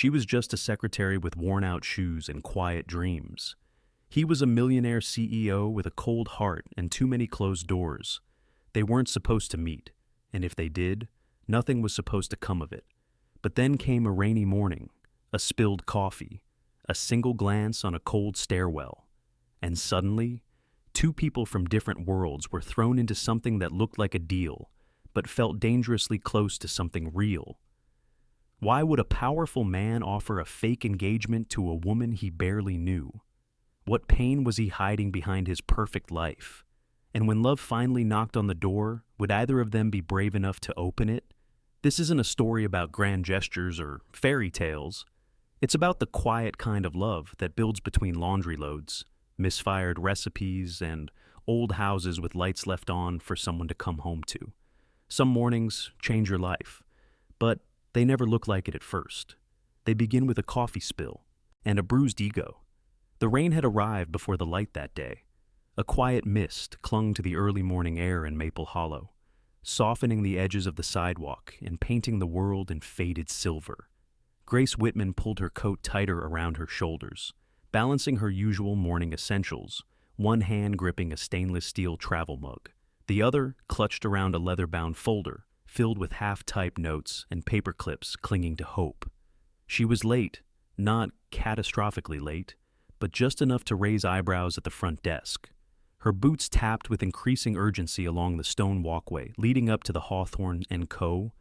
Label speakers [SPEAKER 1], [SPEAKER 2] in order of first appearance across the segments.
[SPEAKER 1] She was just a secretary with worn-out shoes and quiet dreams. He was a millionaire CEO with a cold heart and too many closed doors. They weren't supposed to meet, and if they did, nothing was supposed to come of it. But then came a rainy morning, a spilled coffee, a single glance on a cold stairwell, and suddenly, two people from different worlds were thrown into something that looked like a deal, but felt dangerously close to something real. Why would a powerful man offer a fake engagement to a woman he barely knew? What pain was he hiding behind his perfect life? And when love finally knocked on the door, would either of them be brave enough to open it? This isn't a story about grand gestures or fairy tales. It's about the quiet kind of love that builds between laundry loads, misfired recipes, and old houses with lights left on for someone to come home to. Some mornings change your life, but they never look like it at first. They begin with a coffee spill and a bruised ego. The rain had arrived before the light that day. A quiet mist clung to the early morning air in Maple Hollow, softening the edges of the sidewalk and painting the world in faded silver. Grace Whitman pulled her coat tighter around her shoulders, balancing her usual morning essentials, one hand gripping a stainless steel travel mug. The other clutched around a leather-bound folder filled with half-typed notes and paper clips clinging to hope. She was late, not catastrophically late, but just enough to raise eyebrows at the front desk. Her boots tapped with increasing urgency along the stone walkway leading up to the Hawthorne & Co.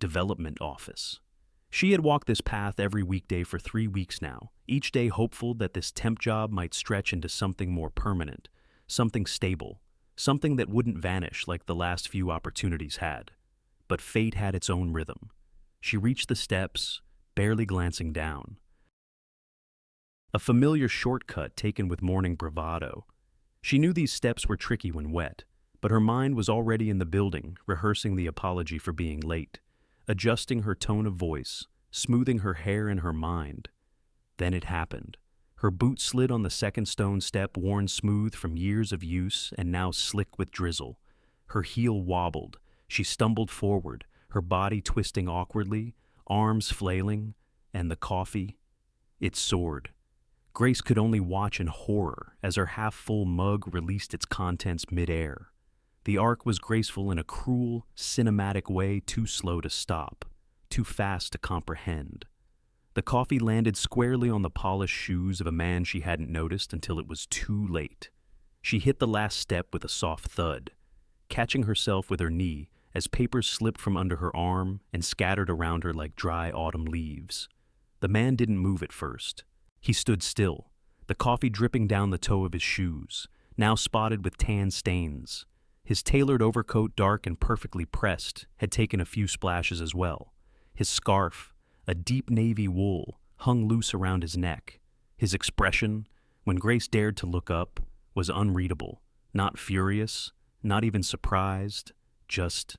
[SPEAKER 1] development office. She had walked this path every weekday for 3 weeks now, each day hopeful that this temp job might stretch into something more permanent, something stable, something that wouldn't vanish like the last few opportunities had. But fate had its own rhythm. She reached the steps, barely glancing down. A familiar shortcut taken with morning bravado. She knew these steps were tricky when wet, but her mind was already in the building, rehearsing the apology for being late, adjusting her tone of voice, smoothing her hair in her mind. Then it happened. Her boot slid on the second stone step worn smooth from years of use and now slick with drizzle. Her heel wobbled. She stumbled forward, her body twisting awkwardly, arms flailing, and the coffee, it soared. Grace could only watch in horror as her half-full mug released its contents mid-air. The arc was graceful in a cruel, cinematic way too slow to stop, too fast to comprehend. The coffee landed squarely on the polished shoes of a man she hadn't noticed until it was too late. She hit the last step with a soft thud, catching herself with her knee as papers slipped from under her arm and scattered around her like dry autumn leaves. The man didn't move at first. He stood still, the coffee dripping down the toe of his shoes, now spotted with tan stains. His tailored overcoat, dark and perfectly pressed, had taken a few splashes as well. His scarf, a deep navy wool, hung loose around his neck. His expression, when Grace dared to look up, was unreadable. Not furious, not even surprised, just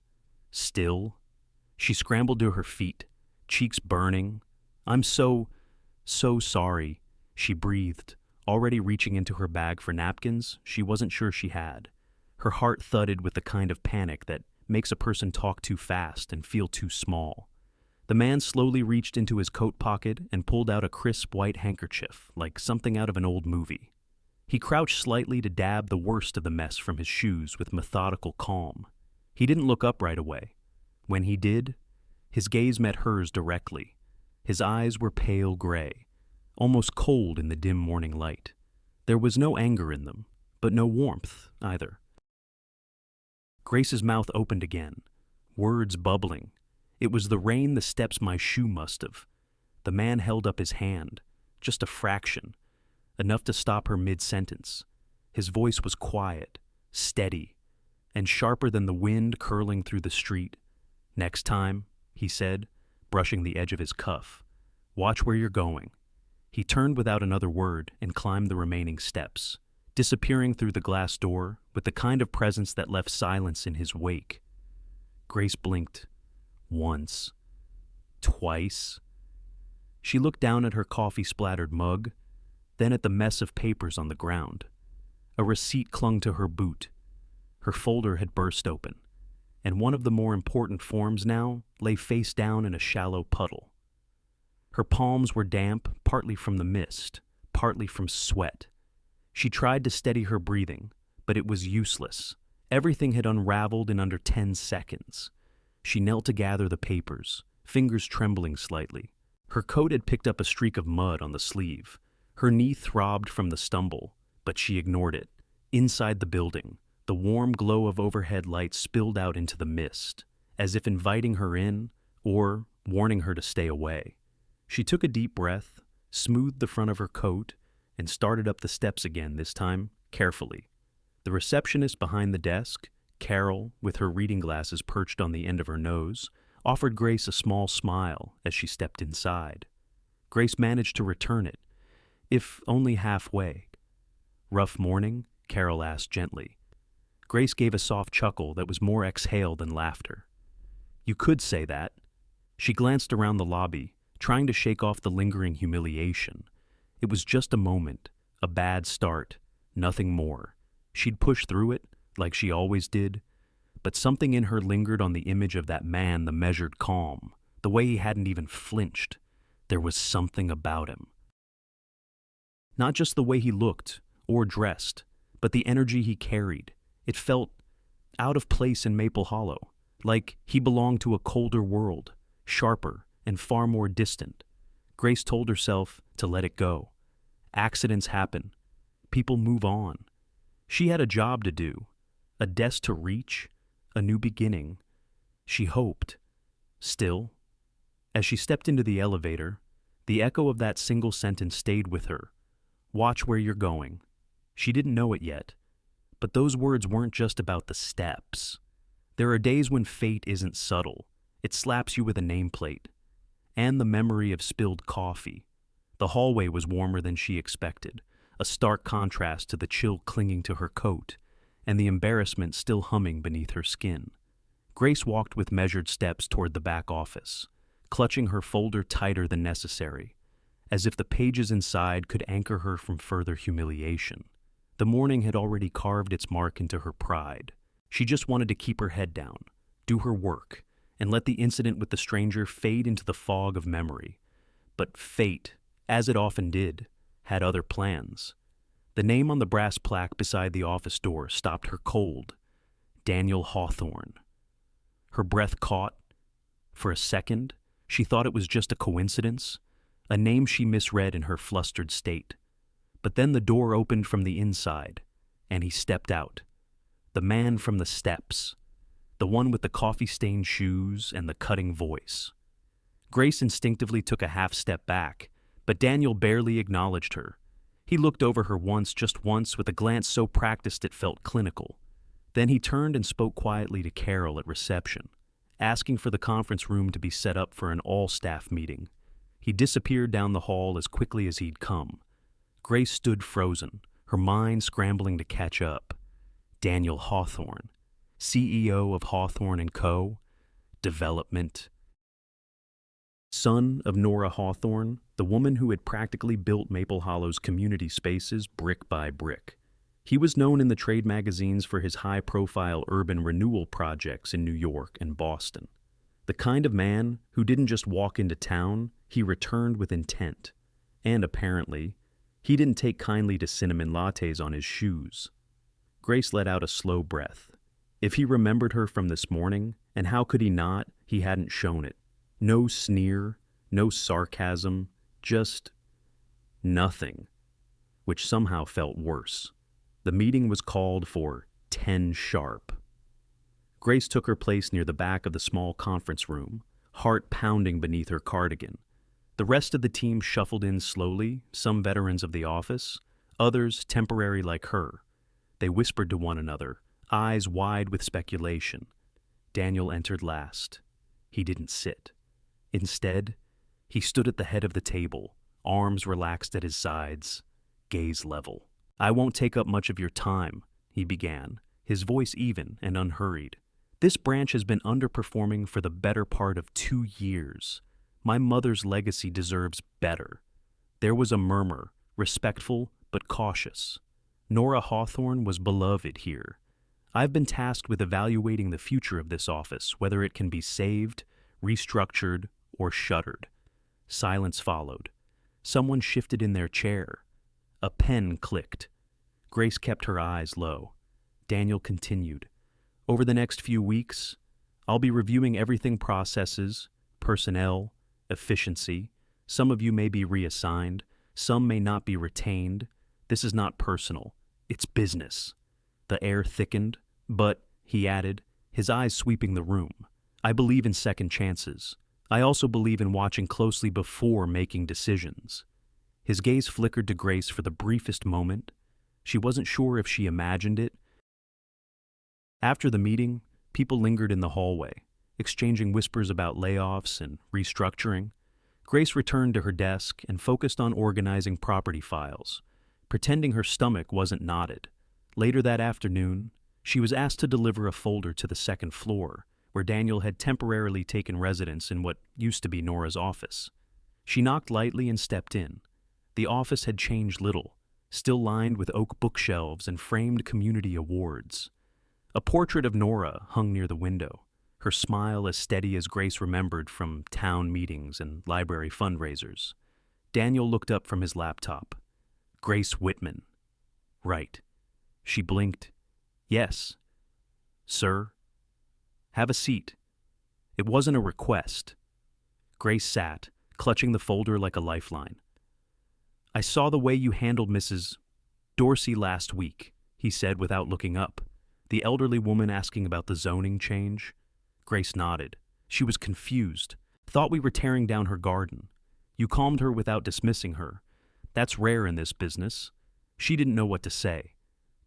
[SPEAKER 1] still. She scrambled to her feet, cheeks burning. "I'm so sorry," she breathed, already reaching into her bag for napkins she wasn't sure she had. Her heart thudded with the kind of panic that makes a person talk too fast and feel too small. The man slowly reached into his coat pocket and pulled out a crisp white handkerchief, like something out of an old movie. He crouched slightly to dab the worst of the mess from his shoes with methodical calm. He didn't look up right away. When he did, his gaze met hers directly. His eyes were pale gray, almost cold in the dim morning light. There was no anger in them, but no warmth either. Grace's mouth opened again, words bubbling. It was the rain the steps my shoe must have. The man held up his hand, just a fraction, enough to stop her mid-sentence. His voice was quiet, steady, and sharper than the wind curling through the street. "Next time," he said, brushing the edge of his cuff, "watch where you're going." He turned without another word and climbed the remaining steps, disappearing through the glass door with the kind of presence that left silence in his wake. Grace blinked. Once. Twice. She looked down at her coffee-splattered mug, then at the mess of papers on the ground. A receipt clung to her boot. Her folder had burst open, and one of the more important forms now lay face down in a shallow puddle. Her palms were damp, partly from the mist, partly from sweat. She tried to steady her breathing, but it was useless. Everything had unraveled in under 10 seconds. She knelt to gather the papers, fingers trembling slightly. Her coat had picked up a streak of mud on the sleeve. Her knee throbbed from the stumble, but she ignored it. Inside the building, the warm glow of overhead lights spilled out into the mist, as if inviting her in or warning her to stay away. She took a deep breath, smoothed the front of her coat, and started up the steps again, this time carefully. The receptionist behind the desk, Carol, with her reading glasses perched on the end of her nose, offered Grace a small smile as she stepped inside. Grace managed to return it, if only halfway. "Rough morning?" Carol asked gently. Grace gave a soft chuckle that was more exhale than laughter. "You could say that." She glanced around the lobby, trying to shake off the lingering humiliation. It was just a moment, a bad start, nothing more. She'd push through it, like she always did, but something in her lingered on the image of that man, the measured calm, the way he hadn't even flinched. There was something about him. Not just the way he looked or dressed, but the energy he carried. It felt out of place in Maple Hollow, like he belonged to a colder world, sharper and far more distant. Grace told herself to let it go. Accidents happen. People move on. She had a job to do, a desk to reach, a new beginning. She hoped. Still, as she stepped into the elevator, the echo of that single sentence stayed with her. "Watch where you're going." She didn't know it yet, but those words weren't just about the steps. There are days when fate isn't subtle. It slaps you with a nameplate. And the memory of spilled coffee. The hallway was warmer than she expected, a stark contrast to the chill clinging to her coat, and the embarrassment still humming beneath her skin. Grace walked with measured steps toward the back office, clutching her folder tighter than necessary, as if the pages inside could anchor her from further humiliation. The morning had already carved its mark into her pride. She just wanted to keep her head down, do her work, and let the incident with the stranger fade into the fog of memory. But fate, as it often did, had other plans. The name on the brass plaque beside the office door stopped her cold. Daniel Hawthorne. Her breath caught. For a second, she thought it was just a coincidence, a name she misread in her flustered state. But then the door opened from the inside, and he stepped out. The man from the steps. The one with the coffee-stained shoes and the cutting voice. Grace instinctively took a half step back, but Daniel barely acknowledged her. He looked over her just once, with a glance so practiced it felt clinical. Then he turned and spoke quietly to Carol at reception, asking for the conference room to be set up for an all-staff meeting. He disappeared down the hall as quickly as he'd come. Grace stood frozen, her mind scrambling to catch up. Daniel Hawthorne, CEO of Hawthorne & Co., Development. Son of Nora Hawthorne, the woman who had practically built Maple Hollow's community spaces brick by brick. He was known in the trade magazines for his high-profile urban renewal projects in New York and Boston. The kind of man who didn't just walk into town, he returned with intent. And apparently, he didn't take kindly to cinnamon lattes on his shoes. Grace let out a slow breath. If he remembered her from this morning, and how could he not, he hadn't shown it. No sneer, no sarcasm, just nothing, which somehow felt worse. The meeting was called for 10 sharp. Grace took her place near the back of the small conference room, heart pounding beneath her cardigan. The rest of the team shuffled in slowly, some veterans of the office, others temporary like her. They whispered to one another, eyes wide with speculation. Daniel entered last. He didn't sit. Instead, he stood at the head of the table, arms relaxed at his sides, gaze level. "I won't take up much of your time," he began, his voice even and unhurried. "This branch has been underperforming for the better part of 2 years. My mother's legacy deserves better." There was a murmur, respectful but cautious. Nora Hawthorne was beloved here. "I've been tasked with evaluating the future of this office, whether it can be saved, restructured, or shuttered. Silence followed. Someone shifted in their chair. A pen clicked. Grace kept her eyes low. Daniel continued. Over the next few weeks, I'll be reviewing everything processes, personnel, efficiency. Some of you may be reassigned. Some may not be retained. This is not personal. It's business. The air thickened, but, he added, his eyes sweeping the room, I believe in second chances. I also believe in watching closely before making decisions. His gaze flickered to Grace for the briefest moment. She wasn't sure if she imagined it. After the meeting, people lingered in the hallway, exchanging whispers about layoffs and restructuring. Grace returned to her desk and focused on organizing property files, pretending her stomach wasn't knotted. Later that afternoon, she was asked to deliver a folder to the second floor, where Daniel had temporarily taken residence in what used to be Nora's office. She knocked lightly and stepped in. The office had changed little, still lined with oak bookshelves and framed community awards. A portrait of Nora hung near the window, her smile as steady as Grace remembered from town meetings and library fundraisers. Daniel looked up from his laptop. Grace Whitman. Right. She blinked. Yes. Sir? Have a seat. It wasn't a request. Grace sat, clutching the folder like a lifeline. I saw the way you handled Mrs. Dorsey last week, he said without looking up. The elderly woman asking about the zoning change. Grace nodded. She was confused. Thought we were tearing down her garden. You calmed her without dismissing her. That's rare in this business. She didn't know what to say.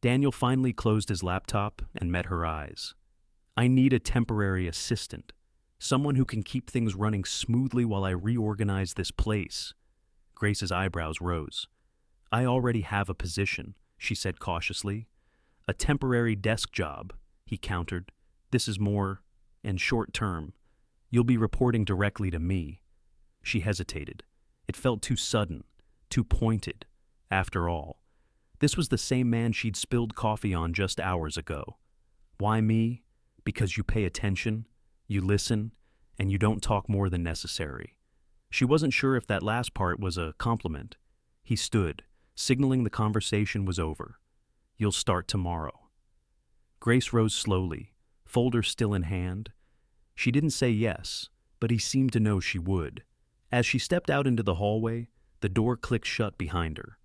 [SPEAKER 1] Daniel finally closed his laptop and met her eyes. I need a temporary assistant. Someone who can keep things running smoothly while I reorganize this place. Grace's eyebrows rose. I already have a position, she said cautiously. A temporary desk job, he countered. This is more, and short term. You'll be reporting directly to me. She hesitated. It felt too sudden, too pointed. After all, this was the same man she'd spilled coffee on just hours ago. Why me? Because you pay attention, you listen, and you don't talk more than necessary. She wasn't sure if that last part was a compliment. He stood, signaling the conversation was over. You'll start tomorrow. Grace rose slowly, folder still in hand. She didn't say yes, but he seemed to know she would. As she stepped out into the hallway, the door clicked shut behind her.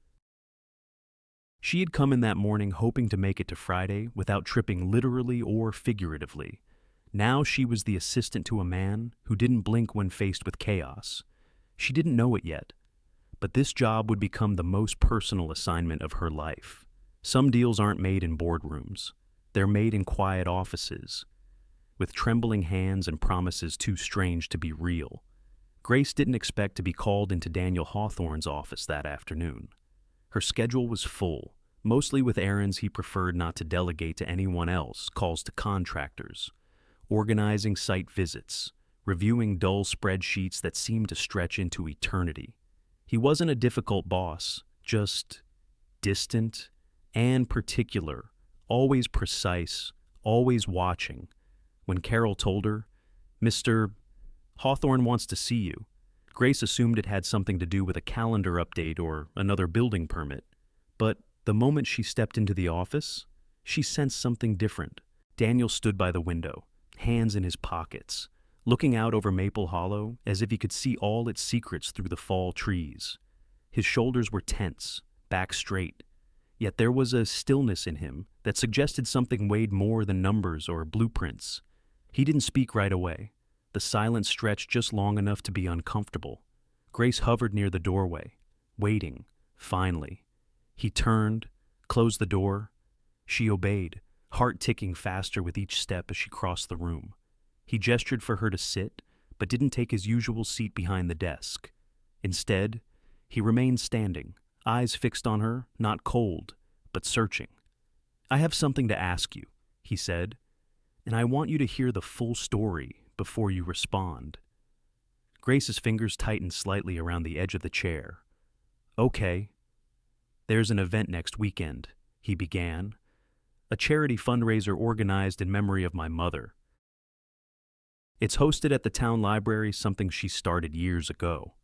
[SPEAKER 1] She had come in that morning hoping to make it to Friday without tripping literally or figuratively. Now she was the assistant to a man who didn't blink when faced with chaos. She didn't know it yet, but this job would become the most personal assignment of her life. Some deals aren't made in boardrooms. They're made in quiet offices, with trembling hands and promises too strange to be real. Grace didn't expect to be called into Daniel Hawthorne's office that afternoon. Her schedule was full, mostly with errands he preferred not to delegate to anyone else, calls to contractors, organizing site visits, reviewing dull spreadsheets that seemed to stretch into eternity. He wasn't a difficult boss, just distant and particular, always precise, always watching. When Carol told her, Mr. Hawthorne wants to see you, Grace assumed it had something to do with a calendar update or another building permit. But the moment she stepped into the office, she sensed something different. Daniel stood by the window, hands in his pockets, looking out over Maple Hollow as if he could see all its secrets through the fall trees. His shoulders were tense, back straight, yet there was a stillness in him that suggested something weighed more than numbers or blueprints. He didn't speak right away. The silence stretched just long enough to be uncomfortable. Grace hovered near the doorway, waiting, finally. He turned, closed the door. She obeyed, heart ticking faster with each step as she crossed the room. He gestured for her to sit, but didn't take his usual seat behind the desk. Instead, he remained standing, eyes fixed on her, not cold, but searching. I have something to ask you, he said, and I want you to hear the full story before you respond. Grace's fingers tightened slightly around the edge of the chair. Okay. There's an event next weekend, he began. A charity fundraiser organized in memory of my mother. It's hosted at the town library, something she started years ago.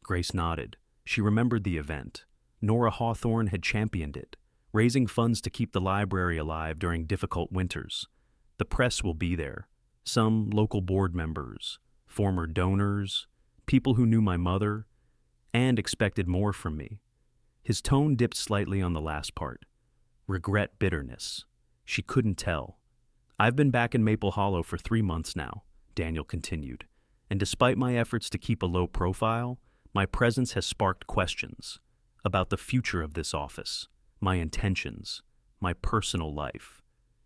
[SPEAKER 1] Grace nodded. She remembered the event. Nora Hawthorne had championed it, raising funds to keep the library alive during difficult winters. The press will be there. Some local board members, former donors, people who knew my mother, and expected more from me. His tone dipped slightly on the last part. Regret, bitterness. She couldn't tell. I've been back in Maple Hollow for 3 months now, Daniel continued, and despite my efforts to keep a low profile, my presence has sparked questions about the future of this office, my intentions, my personal life.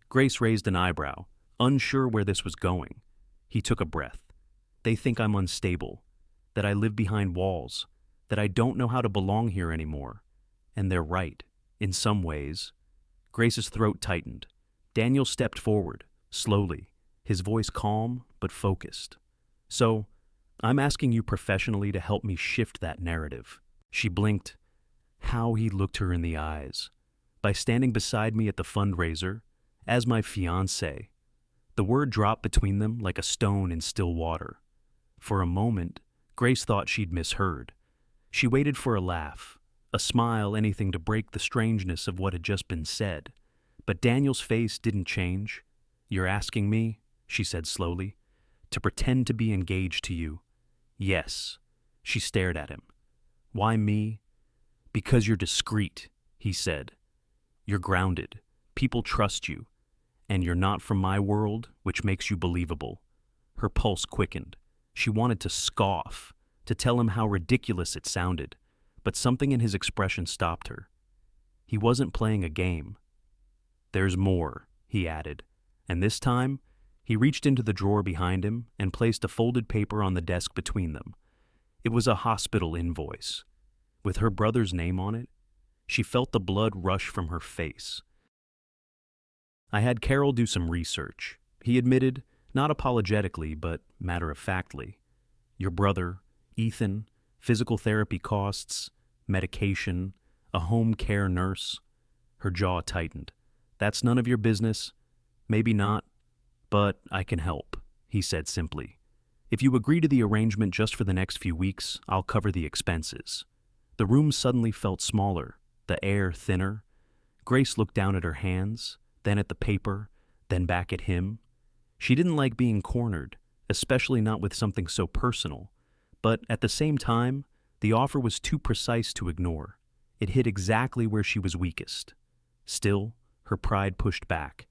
[SPEAKER 1] Grace raised an eyebrow, unsure where this was going. He took a breath. They think I'm unstable, that I live behind walls, that I don't know how to belong here anymore. And they're right, in some ways. Grace's throat tightened. Daniel stepped forward, slowly, his voice calm but focused. So, I'm asking you professionally to help me shift that narrative. She blinked. How he looked her in the eyes. By standing beside me at the fundraiser, as my fiancé. The word dropped between them like a stone in still water. For a moment, Grace thought she'd misheard. She waited for a laugh, a smile, anything to break the strangeness of what had just been said. But Daniel's face didn't change. You're asking me, she said slowly, to pretend to be engaged to you. Yes. She stared at him. Why me? Because you're discreet, he said. You're grounded. People trust you. And you're not from my world, which makes you believable. Her pulse quickened. She wanted to scoff, to tell him how ridiculous it sounded, but something in his expression stopped her. He wasn't playing a game. There's more, he added, and this time, he reached into the drawer behind him and placed a folded paper on the desk between them. It was a hospital invoice. With her brother's name on it, she felt the blood rush from her face. I had Carol do some research. He admitted, not apologetically, but matter-of-factly. Your brother, Ethan, physical therapy costs, medication, a home care nurse. Her jaw tightened. That's none of your business. Maybe not, but I can help, he said simply. If you agree to the arrangement just for the next few weeks, I'll cover the expenses. The room suddenly felt smaller, the air thinner. Grace looked down at her hands, then at the paper, then back at him. She didn't like being cornered, especially not with something so personal. But at the same time, the offer was too precise to ignore. It hit exactly where she was weakest. Still, her pride pushed back.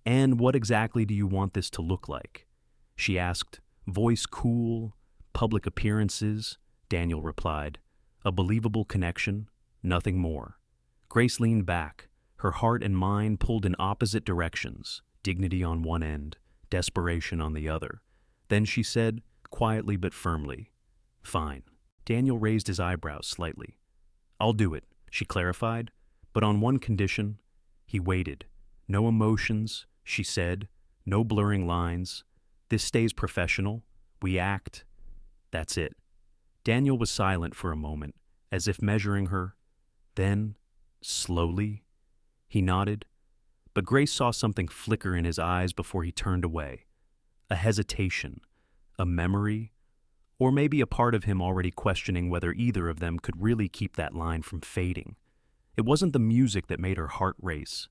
[SPEAKER 1] And what exactly do you want this to look like? She asked, voice cool, public appearances, Daniel replied. A believable connection, nothing more. Grace leaned back, her heart and mind pulled in opposite directions, dignity on one end, desperation on the other. Then she said, quietly but firmly, fine. Daniel raised his eyebrows slightly. I'll do it, she clarified, but on one condition. He waited. No emotions, she said, no blurring lines. This stays professional. We act. That's it. Daniel was silent for a moment, as if measuring her. Then, slowly, he nodded, but Grace saw something flicker in his eyes before he turned away. A hesitation, a memory, or maybe a part of him already questioning whether either of them could really keep that line from fading. It wasn't the music that made her heart race.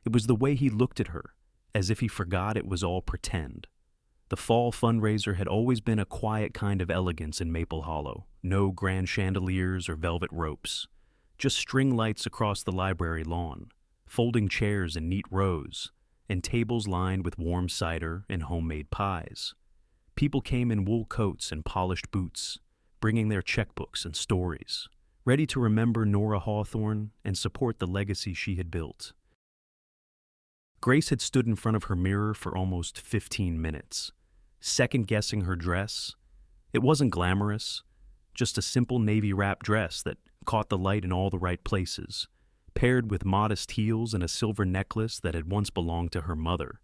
[SPEAKER 1] It was the way he looked at her, as if he forgot it was all pretend. The fall fundraiser had always been a quiet kind of elegance in Maple Hollow. No grand chandeliers or velvet ropes. Just string lights across the library lawn, folding chairs in neat rows, and tables lined with warm cider and homemade pies. People came in wool coats and polished boots, bringing their checkbooks and stories, ready to remember Nora Hawthorne and support the legacy she had built. Grace had stood in front of her mirror for almost 15 minutes, second-guessing her dress. It wasn't glamorous, just a simple navy wrap dress that caught the light in all the right places, paired with modest heels and a silver necklace that had once belonged to her mother.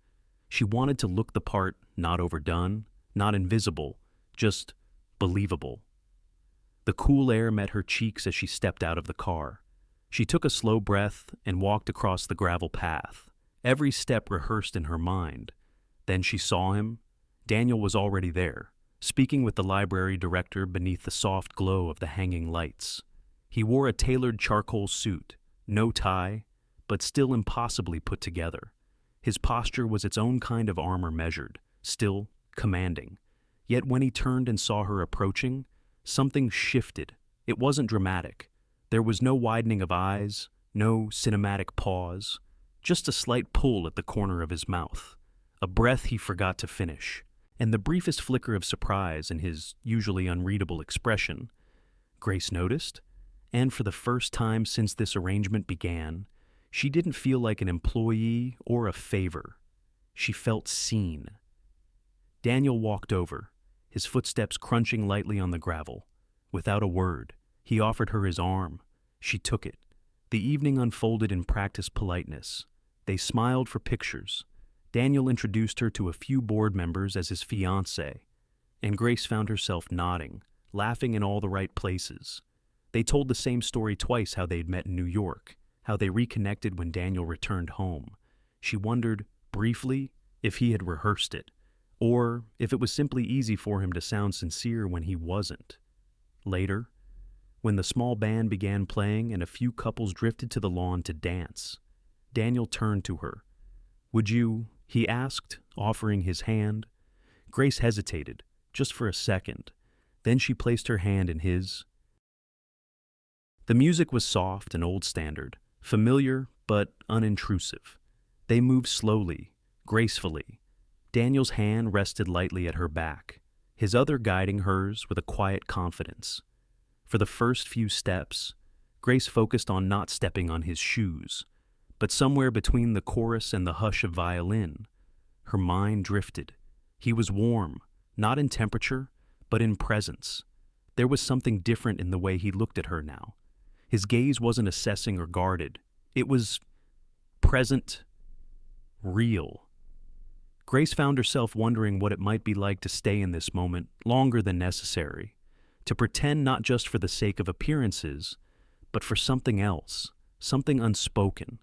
[SPEAKER 1] She wanted to look the part, not overdone, not invisible, just believable. The cool air met her cheeks as she stepped out of the car. She took a slow breath and walked across the gravel path, every step rehearsed in her mind. Then she saw him. Daniel was already there, speaking with the library director beneath the soft glow of the hanging lights. He wore a tailored charcoal suit, no tie, but still impossibly put together. His posture was its own kind of armor measured, still commanding. Yet when he turned and saw her approaching, something shifted. It wasn't dramatic. There was no widening of eyes, no cinematic pause, just a slight pull at the corner of his mouth, a breath he forgot to finish, and the briefest flicker of surprise in his usually unreadable expression. Grace noticed, and for the first time since this arrangement began, she didn't feel like an employee or a favor. She felt seen. Daniel walked over, his footsteps crunching lightly on the gravel. Without a word, he offered her his arm. She took it. The evening unfolded in practiced politeness. They smiled for pictures. Daniel introduced her to a few board members as his fiancée, and Grace found herself nodding, laughing in all the right places. They told the same story twice, how they'd met in New York, how they reconnected when Daniel returned home. She wondered, briefly, if he had rehearsed it, or if it was simply easy for him to sound sincere when he wasn't. Later, when the small band began playing and a few couples drifted to the lawn to dance, Daniel turned to her. "Would you?" he asked, offering his hand. Grace hesitated, just for a second. Then she placed her hand in his. The music was soft and old standard, familiar but unintrusive. They moved slowly, gracefully. Daniel's hand rested lightly at her back, his other guiding hers with a quiet confidence. For the first few steps, Grace focused on not stepping on his shoes, but somewhere between the chorus and the hush of violin, her mind drifted. He was warm, not in temperature, but in presence. There was something different in the way he looked at her now. His gaze wasn't assessing or guarded. It was present, real. Grace found herself wondering what it might be like to stay in this moment longer than necessary, to pretend not just for the sake of appearances, but for something else, something unspoken,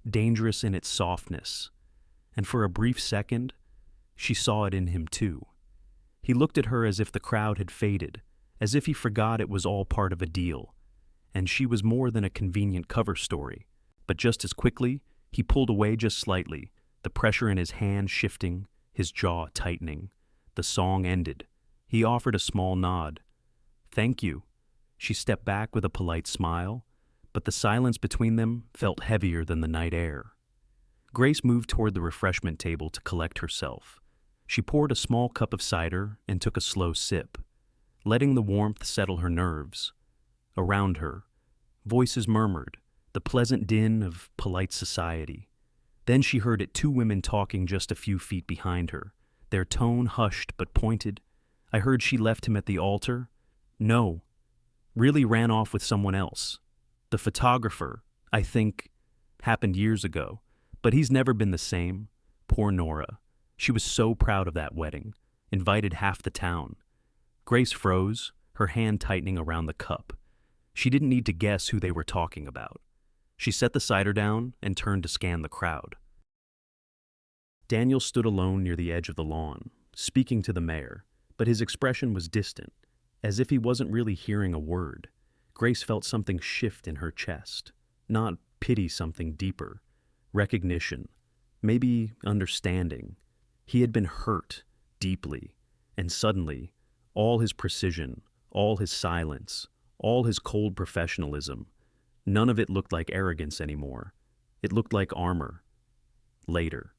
[SPEAKER 1] dangerous in its softness. And for a brief second, she saw it in him too. He looked at her as if the crowd had faded, as if he forgot it was all part of a deal, and she was more than a convenient cover story. But just as quickly, he pulled away just slightly, the pressure in his hand shifting, his jaw tightening. The song ended. He offered a small nod. "Thank you." She stepped back with a polite smile, but the silence between them felt heavier than the night air. Grace moved toward the refreshment table to collect herself. She poured a small cup of cider and took a slow sip, letting the warmth settle her nerves. Around her, voices murmured, the pleasant din of polite society. Then she heard it, two women talking just a few feet behind her, their tone hushed but pointed. "I heard she left him at the altar." "No, really ran off with someone else. The photographer, I think, happened years ago, but he's never been the same. Poor Nora. She was so proud of that wedding, invited half the town." Grace froze, her hand tightening around the cup. She didn't need to guess who they were talking about. She set the cider down and turned to scan the crowd. Daniel stood alone near the edge of the lawn, speaking to the mayor, but his expression was distant, as if he wasn't really hearing a word. Grace felt something shift in her chest. Not pity, something deeper. Recognition. Maybe understanding. He had been hurt, deeply, and suddenly, all his precision, all his silence, all his cold professionalism, none of it looked like arrogance anymore. It looked like armor. Later,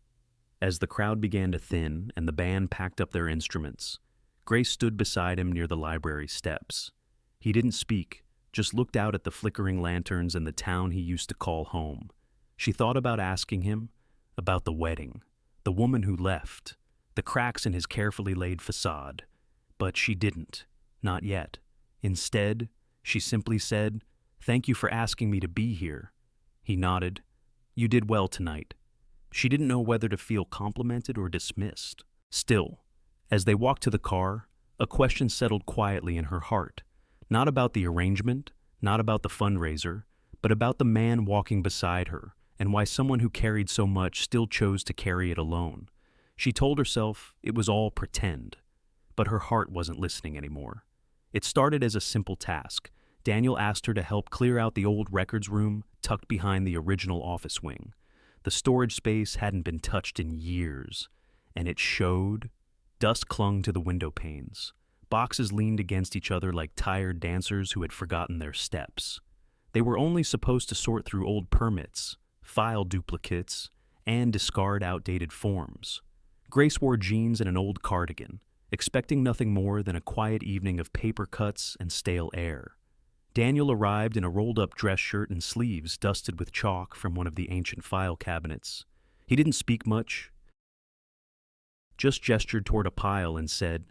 [SPEAKER 1] as the crowd began to thin and the band packed up their instruments, Grace stood beside him near the library steps. He didn't speak, just looked out at the flickering lanterns and the town he used to call home. She thought about asking him about the wedding, the woman who left, the cracks in his carefully laid facade, but she didn't, not yet. Instead, she simply said, "Thank you for asking me to be here." He nodded. "You did well tonight." She didn't know whether to feel complimented or dismissed. Still, as they walked to the car, a question settled quietly in her heart. Not about the arrangement, not about the fundraiser, but about the man walking beside her, and why someone who carried so much still chose to carry it alone. She told herself it was all pretend. but her heart wasn't listening anymore. It started as a simple task. Daniel asked her to help clear out the old records room tucked behind the original office wing. The storage space hadn't been touched in years, and it showed. Dust clung to the window panes. Boxes leaned against each other like tired dancers who had forgotten their steps. They were only supposed to sort through old permits, file duplicates, and discard outdated forms. Grace wore jeans and an old cardigan, expecting nothing more than a quiet evening of paper cuts and stale air. Daniel arrived in a rolled-up dress shirt and sleeves dusted with chalk from one of the ancient file cabinets. He didn't speak much, just gestured toward a pile and said,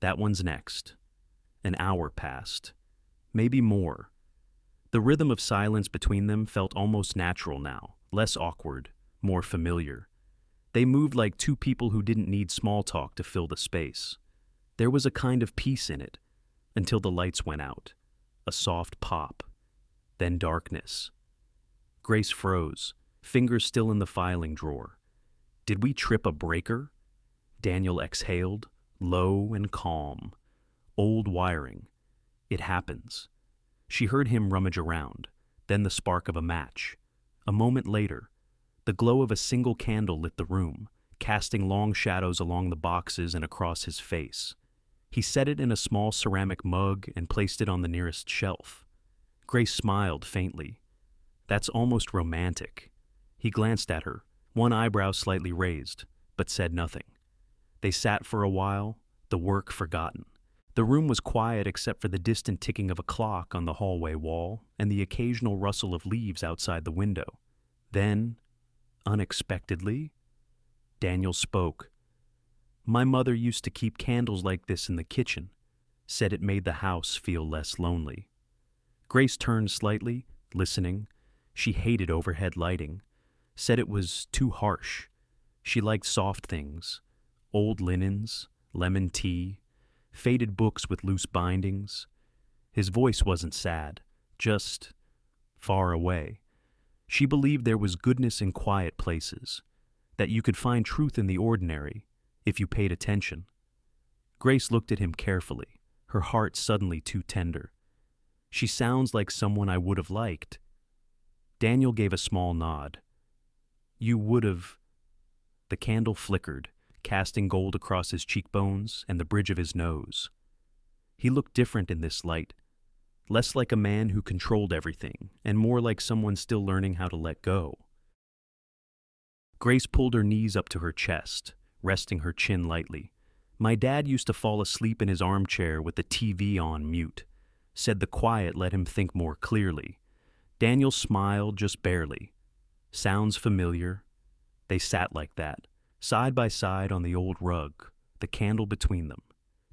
[SPEAKER 1] "That one's next." An hour passed. Maybe more. The rhythm of silence between them felt almost natural now, less awkward, more familiar. They moved like two people who didn't need small talk to fill the space. There was a kind of peace in it, until the lights went out. A soft pop. Then darkness. Grace froze, fingers still in the filing drawer. Did we trip a breaker? Daniel exhaled, low and calm. Old wiring. It happens. She heard him rummage around, then the spark of a match. A moment later, the glow of a single candle lit the room, casting long shadows along the boxes and across his face. He set it in a small ceramic mug and placed it on the nearest shelf. Grace smiled faintly. "That's almost romantic." He glanced at her, one eyebrow slightly raised, but said nothing. They sat for a while, the work forgotten. The room was quiet except for the distant ticking of a clock on the hallway wall and the occasional rustle of leaves outside the window. Then, unexpectedly, Daniel spoke. "My mother used to keep candles like this in the kitchen," said it made the house feel less lonely. Grace turned slightly, listening. She hated overhead lighting, said it was too harsh. She liked soft things, old linens, lemon tea, faded books with loose bindings. His voice wasn't sad, just far away. She believed there was goodness in quiet places, that you could find truth in the ordinary if you paid attention. Grace looked at him carefully, her heart suddenly too tender. "She sounds like someone I would have liked." Daniel gave a small nod. "You would have." The candle flickered, casting gold across his cheekbones and the bridge of his nose. He looked different in this light, less like a man who controlled everything, and more like someone still learning how to let go. Grace pulled her knees up to her chest, resting her chin lightly. "My dad used to fall asleep in his armchair with the TV on mute," said the quiet let him think more clearly. Daniel smiled just barely. "Sounds familiar." They sat like that, side by side on the old rug, the candle between them.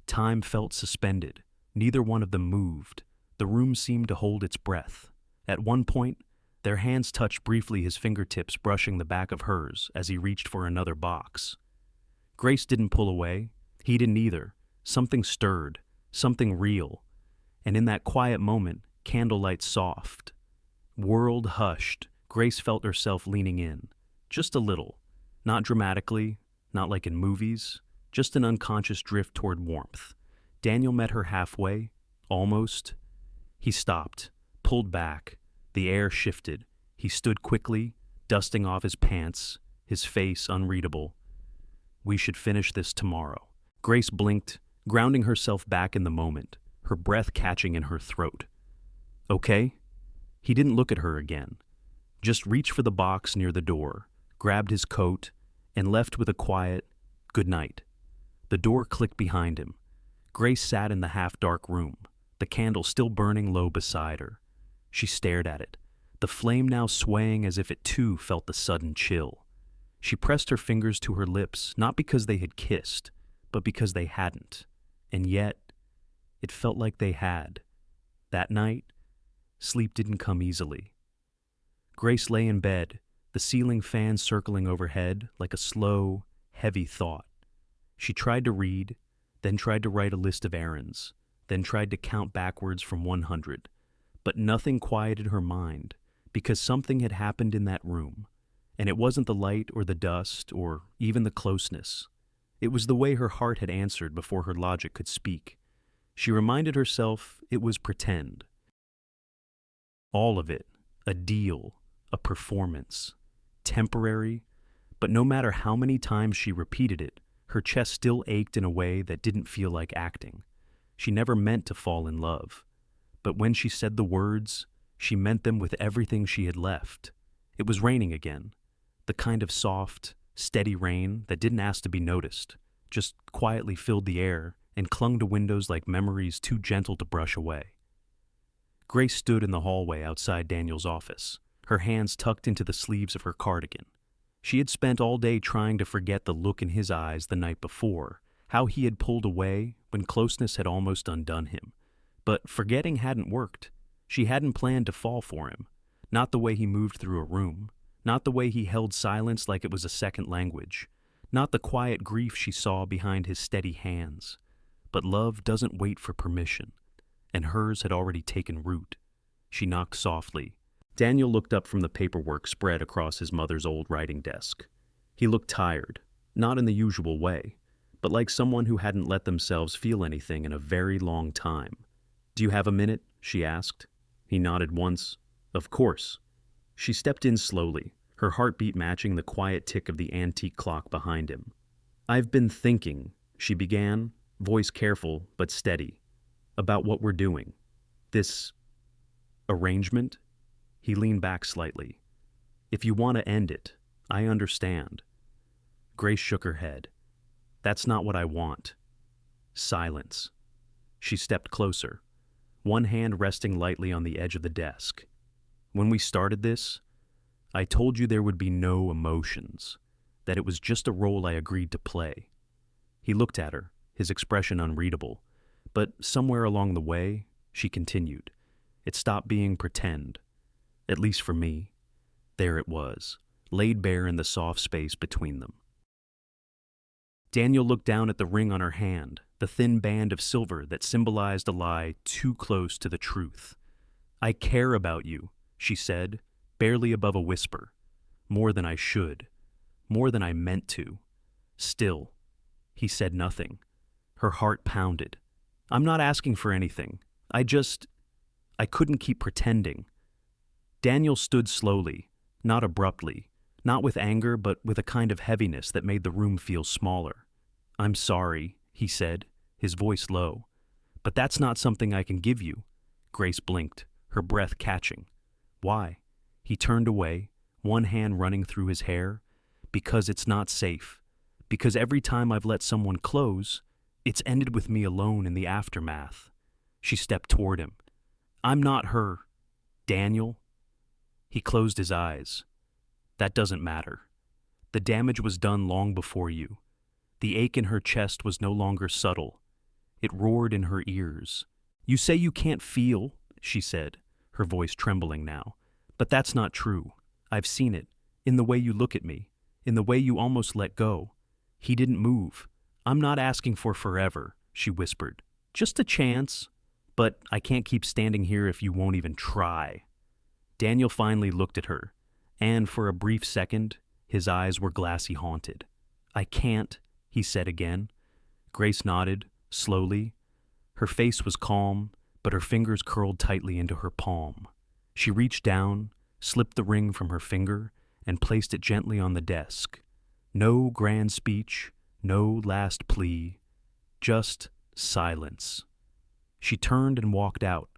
[SPEAKER 1] Time felt suspended. Neither one of them moved. The room seemed to hold its breath. At one point, their hands touched briefly, his fingertips brushing the back of hers as he reached for another box. Grace didn't pull away. He didn't either. Something stirred, something real. And in that quiet moment, candlelight soft. World hushed. Grace felt herself leaning in. Just a little. Not dramatically, not like in movies. Just an unconscious drift toward warmth. Daniel met her halfway, almost. He stopped, pulled back. The air shifted. He stood quickly, dusting off his pants, his face unreadable. "We should finish this tomorrow." Grace blinked, grounding herself back in the moment, her breath catching in her throat. "Okay?" He didn't look at her again. Just reached for the box near the door, grabbed his coat, and left with a quiet, "Good night." The door clicked behind him. Grace sat in the half-dark room, the candle still burning low beside her. She stared at it, the flame now swaying as if it too felt the sudden chill. She pressed her fingers to her lips, not because they had kissed, but because they hadn't. And yet, it felt like they had. That night, sleep didn't come easily. Grace lay in bed, the ceiling fan circling overhead like a slow, heavy thought. She tried to read, then tried to write a list of errands, then tried to count backwards from 100. But nothing quieted her mind, because something had happened in that room. And it wasn't the light or the dust or even the closeness. It was the way her heart had answered before her logic could speak. She reminded herself it was pretend. All of it, a deal, a performance, temporary, but no matter how many times she repeated it, her chest still ached in a way that didn't feel like acting. She never meant to fall in love, but when she said the words, she meant them with everything she had left. It was raining again, the kind of soft, steady rain that didn't ask to be noticed, just quietly filled the air and clung to windows like memories too gentle to brush away. Grace stood in the hallway outside Daniel's office, her hands tucked into the sleeves of her cardigan. She had spent all day trying to forget the look in his eyes the night before, how he had pulled away when closeness had almost undone him. But forgetting hadn't worked. She hadn't planned to fall for him. Not the way he moved through a room. Not the way he held silence like it was a second language. Not the quiet grief she saw behind his steady hands. But love doesn't wait for permission, and hers had already taken root. She knocked softly. Daniel looked up from the paperwork spread across his mother's old writing desk. He looked tired, not in the usual way, but like someone who hadn't let themselves feel anything in a very long time. "Do you have a minute?" she asked. He nodded once. "Of course." She stepped in slowly, her heartbeat matching the quiet tick of the antique clock behind him. "I've been thinking," she began, voice careful but steady, "about what we're doing. This arrangement?" He leaned back slightly. "If you want to end it, I understand." Grace shook her head. "That's not what I want." Silence. She stepped closer, one hand resting lightly on the edge of the desk. "When we started this, I told you there would be no emotions, that it was just a role I agreed to play." He looked at her, his expression unreadable, but somewhere along the way, she continued. It stopped being pretend. At least for me. There it was, laid bare in the soft space between them. Daniel looked down at the ring on her hand, the thin band of silver that symbolized a lie too close to the truth. "I care about you," she said, barely above a whisper. "More than I should. More than I meant to." Still, he said nothing. Her heart pounded. "I'm not asking for anything. I couldn't keep pretending." Daniel stood slowly, not abruptly, not with anger, but with a kind of heaviness that made the room feel smaller. "I'm sorry," he said, his voice low. "But that's not something I can give you." Grace blinked, her breath catching. "Why?" He turned away, one hand running through his hair. "Because it's not safe. Because every time I've let someone close, it's ended with me alone in the aftermath." She stepped toward him. "I'm not her. Daniel." He closed his eyes. "That doesn't matter. The damage was done long before you." The ache in her chest was no longer subtle. It roared in her ears. "You say you can't feel," she said, her voice trembling now. "But that's not true. I've seen it, in the way you look at me, in the way you almost let go." He didn't move. "I'm not asking for forever," she whispered. "Just a chance. But I can't keep standing here if you won't even try." Daniel finally looked at her, and for a brief second, his eyes were glassy haunted. "I can't," he said again. Grace nodded, slowly. Her face was calm, but her fingers curled tightly into her palm. She reached down, slipped the ring from her finger, and placed it gently on the desk. No grand speech, no last plea, just silence. She turned and walked out,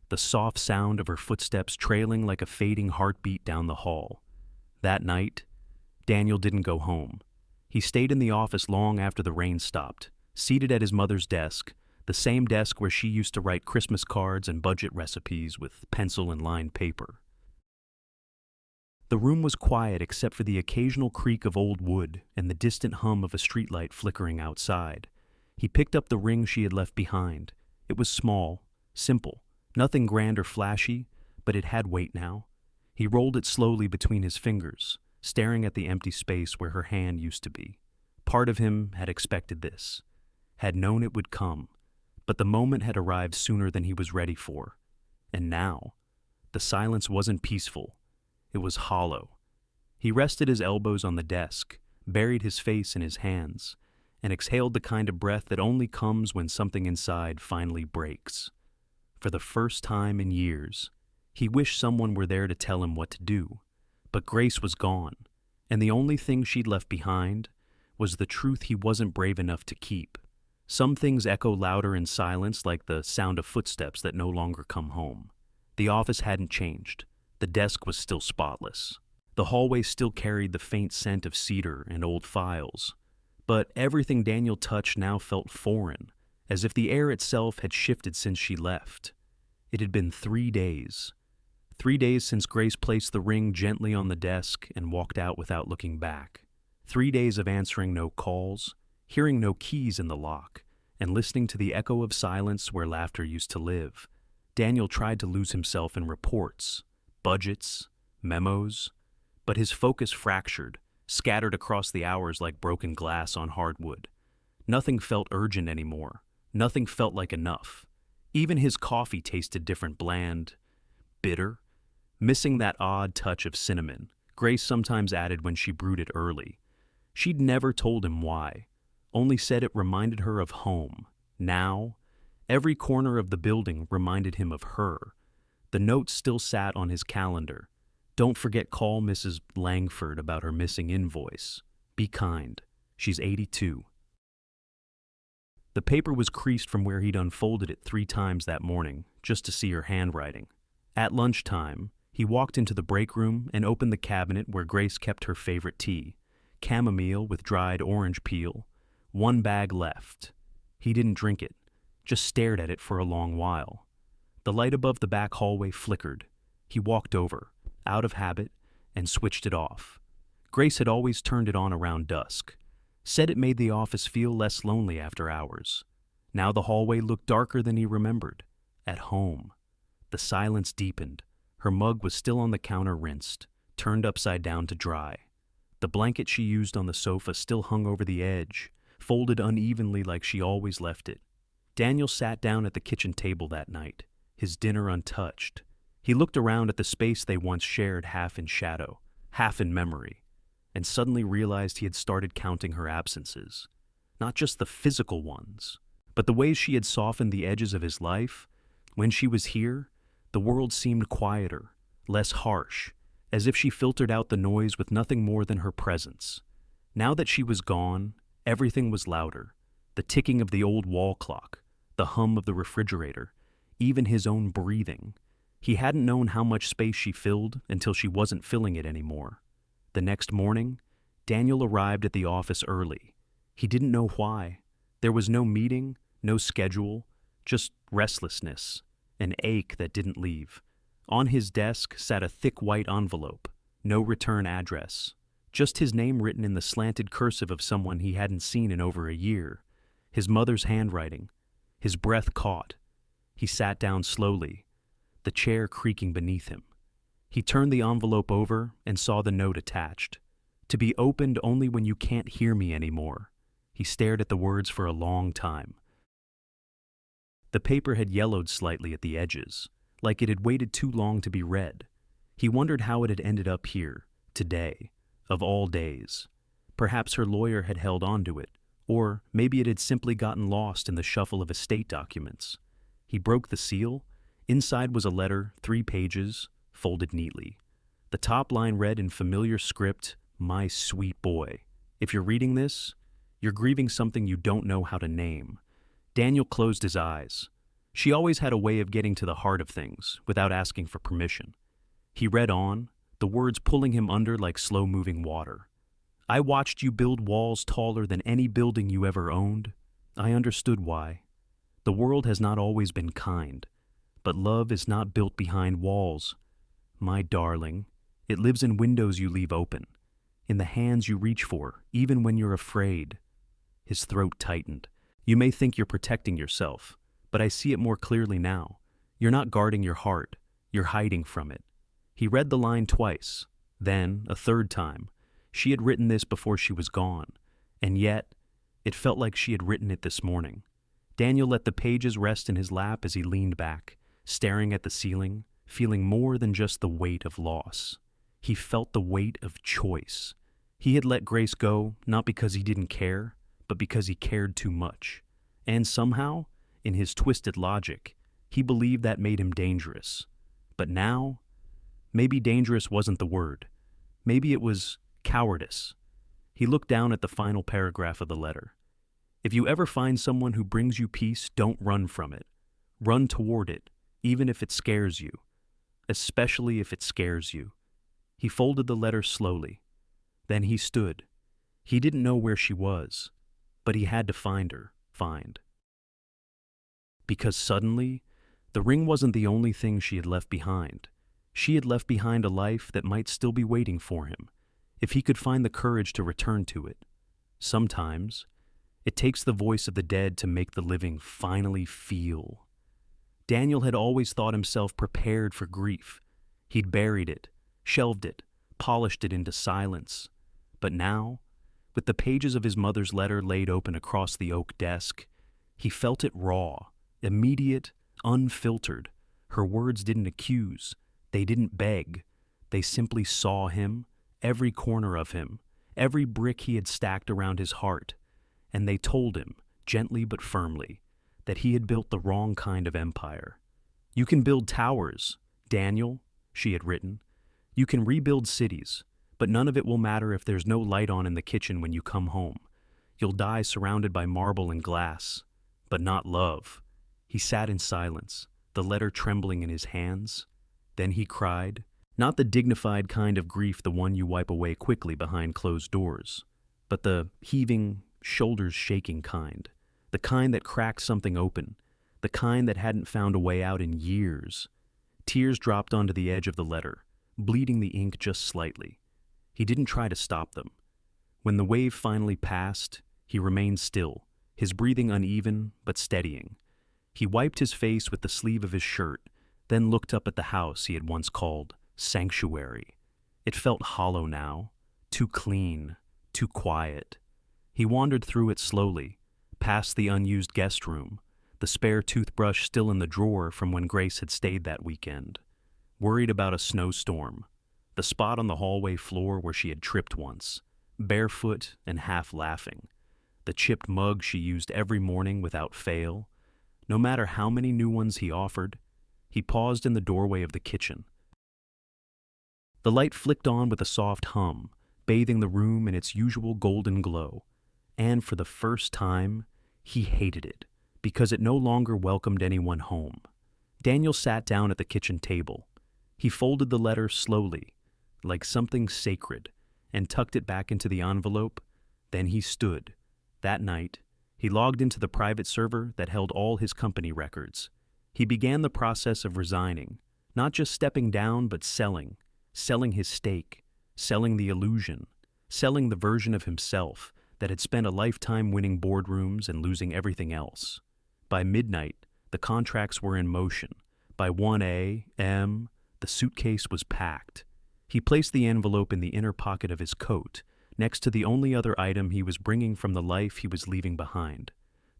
[SPEAKER 1] the soft sound of her footsteps trailing like a fading heartbeat down the hall. That night, Daniel didn't go home. He stayed in the office long after the rain stopped, seated at his mother's desk, the same desk where she used to write Christmas cards and budget recipes with pencil and lined paper. The room was quiet except for the occasional creak of old wood and the distant hum of a streetlight flickering outside. He picked up the ring she had left behind. It was small, simple, nothing grand or flashy, but it had weight now. He rolled it slowly between his fingers, staring at the empty space where her hand used to be. Part of him had expected this, had known it would come, but the moment had arrived sooner than he was ready for. And now, the silence wasn't peaceful. It was hollow. He rested his elbows on the desk, buried his face in his hands, and exhaled the kind of breath that only comes when something inside finally breaks. For the first time in years, he wished someone were there to tell him what to do. But Grace was gone, and the only thing she'd left behind was the truth he wasn't brave enough to keep. Some things echo louder in silence, like the sound of footsteps that no longer come home. The office hadn't changed. The desk was still spotless. The hallway still carried the faint scent of cedar and old files. But everything Daniel touched now felt foreign, as if the air itself had shifted since she left. It had been 3 days. 3 days since Grace placed the ring gently on the desk and walked out without looking back. 3 days of answering no calls, hearing no keys in the lock, and listening to the echo of silence where laughter used to live. Daniel tried to lose himself in reports, budgets, memos, but his focus fractured, scattered across the hours like broken glass on hardwood. Nothing felt urgent anymore. Nothing felt like enough. Even his coffee tasted different, bland, bitter, missing that odd touch of cinnamon Grace sometimes added when she brewed it early. She'd never told him why, only said it reminded her of home. Now, every corner of the building reminded him of her. The note still sat on his calendar. Don't forget, call Mrs. Langford about her missing invoice. Be kind. She's 82. The paper was creased from where he'd unfolded it 3 times that morning, just to see her handwriting. At lunchtime, he walked into the break room and opened the cabinet where Grace kept her favorite tea, chamomile with dried orange peel. 1 bag left. He didn't drink it, just stared at it for a long while. The light above the back hallway flickered. He walked over, out of habit, and switched it off. Grace had always turned it on around dusk, said it made the office feel less lonely after hours. Now the hallway looked darker than he remembered. At home. The silence deepened. Her mug was still on the counter, rinsed, turned upside down to dry. The blanket she used on the sofa still hung over the edge, folded unevenly like she always left it. Daniel sat down at the kitchen table that night, his dinner untouched. He looked around at the space they once shared, half in shadow, half in memory, and suddenly realized he had started counting her absences. Not just the physical ones, but the ways she had softened the edges of his life. When she was here, the world seemed quieter, less harsh, as if she filtered out the noise with nothing more than her presence. Now that she was gone, everything was louder. The ticking of the old wall clock, the hum of the refrigerator, even his own breathing. He hadn't known how much space she filled until she wasn't filling it anymore. The next morning, Daniel arrived at the office early. He didn't know why. There was no meeting, no schedule, just restlessness, an ache that didn't leave. On his desk sat a thick white envelope, no return address, just his name written in the slanted cursive of someone he hadn't seen in over a year. His mother's handwriting. His breath caught. He sat down slowly, the chair creaking beneath him. He turned the envelope over and saw the note attached. To be opened only when you can't hear me anymore. He stared at the words for a long time. The paper had yellowed slightly at the edges, like it had waited too long to be read. He wondered how it had ended up here, today, of all days. Perhaps her lawyer had held on to it, or maybe it had simply gotten lost in the shuffle of estate documents. He broke the seal. Inside was a letter, 3 pages, folded neatly. The top line read in familiar script, "My sweet boy. If you're reading this, you're grieving something you don't know how to name." Daniel closed his eyes. She always had a way of getting to the heart of things without asking for permission. He read on, the words pulling him under like slow-moving water. "I watched you build walls taller than any building you ever owned. I understood why. The world has not always been kind, but love is not built behind walls. My darling, it lives in windows you leave open, in the hands you reach for, even when you're afraid." His throat tightened. "You may think you're protecting yourself, but I see it more clearly now. You're not guarding your heart, you're hiding from it." He read the line twice, then a third time. She had written this before she was gone, and yet it felt like she had written it this morning. Daniel let the pages rest in his lap as he leaned back, staring at the ceiling, feeling more than just the weight of loss. He felt the weight of choice. He had let Grace go not because he didn't care, but because he cared too much. And somehow, in his twisted logic, he believed that made him dangerous. But now, maybe dangerous wasn't the word. Maybe it was cowardice. He looked down at the final paragraph of the letter. If you ever find someone who brings you peace, don't run from it. Run toward it, even if it scares you. Especially if it scares you. He folded the letter slowly. Then he stood. He didn't know where she was, but he had to find her. Because suddenly, the ring wasn't the only thing she had left behind. She had left behind a life that might still be waiting for him, if he could find the courage to return to it. Sometimes, it takes the voice of the dead to make the living finally feel. Daniel had always thought himself prepared for grief. He'd buried it, shelved it, polished it into silence. But now, with the pages of his mother's letter laid open across the oak desk, he felt it raw, immediate, unfiltered. Her words didn't accuse, they didn't beg. They simply saw him, every corner of him, every brick he had stacked around his heart, and they told him, gently but firmly, that he had built the wrong kind of empire. You can build towers, Daniel, she had written. You can rebuild cities, but none of it will matter if there's no light on in the kitchen when you come home. You'll die surrounded by marble and glass, but not love. He sat in silence, the letter trembling in his hands. Then he cried, not the dignified kind of grief, the one you wipe away quickly behind closed doors, but the heaving, shoulders shaking kind, the kind that cracked something open, the kind that hadn't found a way out in years. Tears dropped onto the edge of the letter, bleeding the ink just slightly. He didn't try to stop them. When the wave finally passed, he remained still, his breathing uneven but steadying. He wiped his face with the sleeve of his shirt, then looked up at the house he had once called sanctuary. It felt hollow now, too clean, too quiet. He wandered through it slowly, past the unused guest room, the spare toothbrush still in the drawer from when Grace had stayed that weekend. Worried about a snowstorm, the spot on the hallway floor where she had tripped once, barefoot and half laughing, the chipped mug she used every morning without fail. No matter how many new ones he offered, he paused in the doorway of the kitchen. The light flicked on with a soft hum, bathing the room in its usual golden glow, and for the first time, he hated it, because it no longer welcomed anyone home. Daniel sat down at the kitchen table. He folded the letter slowly, like something sacred, and tucked it back into the envelope. Then he stood. That night, he logged into the private server that held all his company records. He began the process of resigning, not just stepping down, but selling his stake, selling the illusion, selling the version of himself that had spent a lifetime winning boardrooms and losing everything else. By midnight, the contracts were in motion. By 1 a.m., the suitcase was packed. He placed the envelope in the inner pocket of his coat, next to the only other item he was bringing from the life he was leaving behind,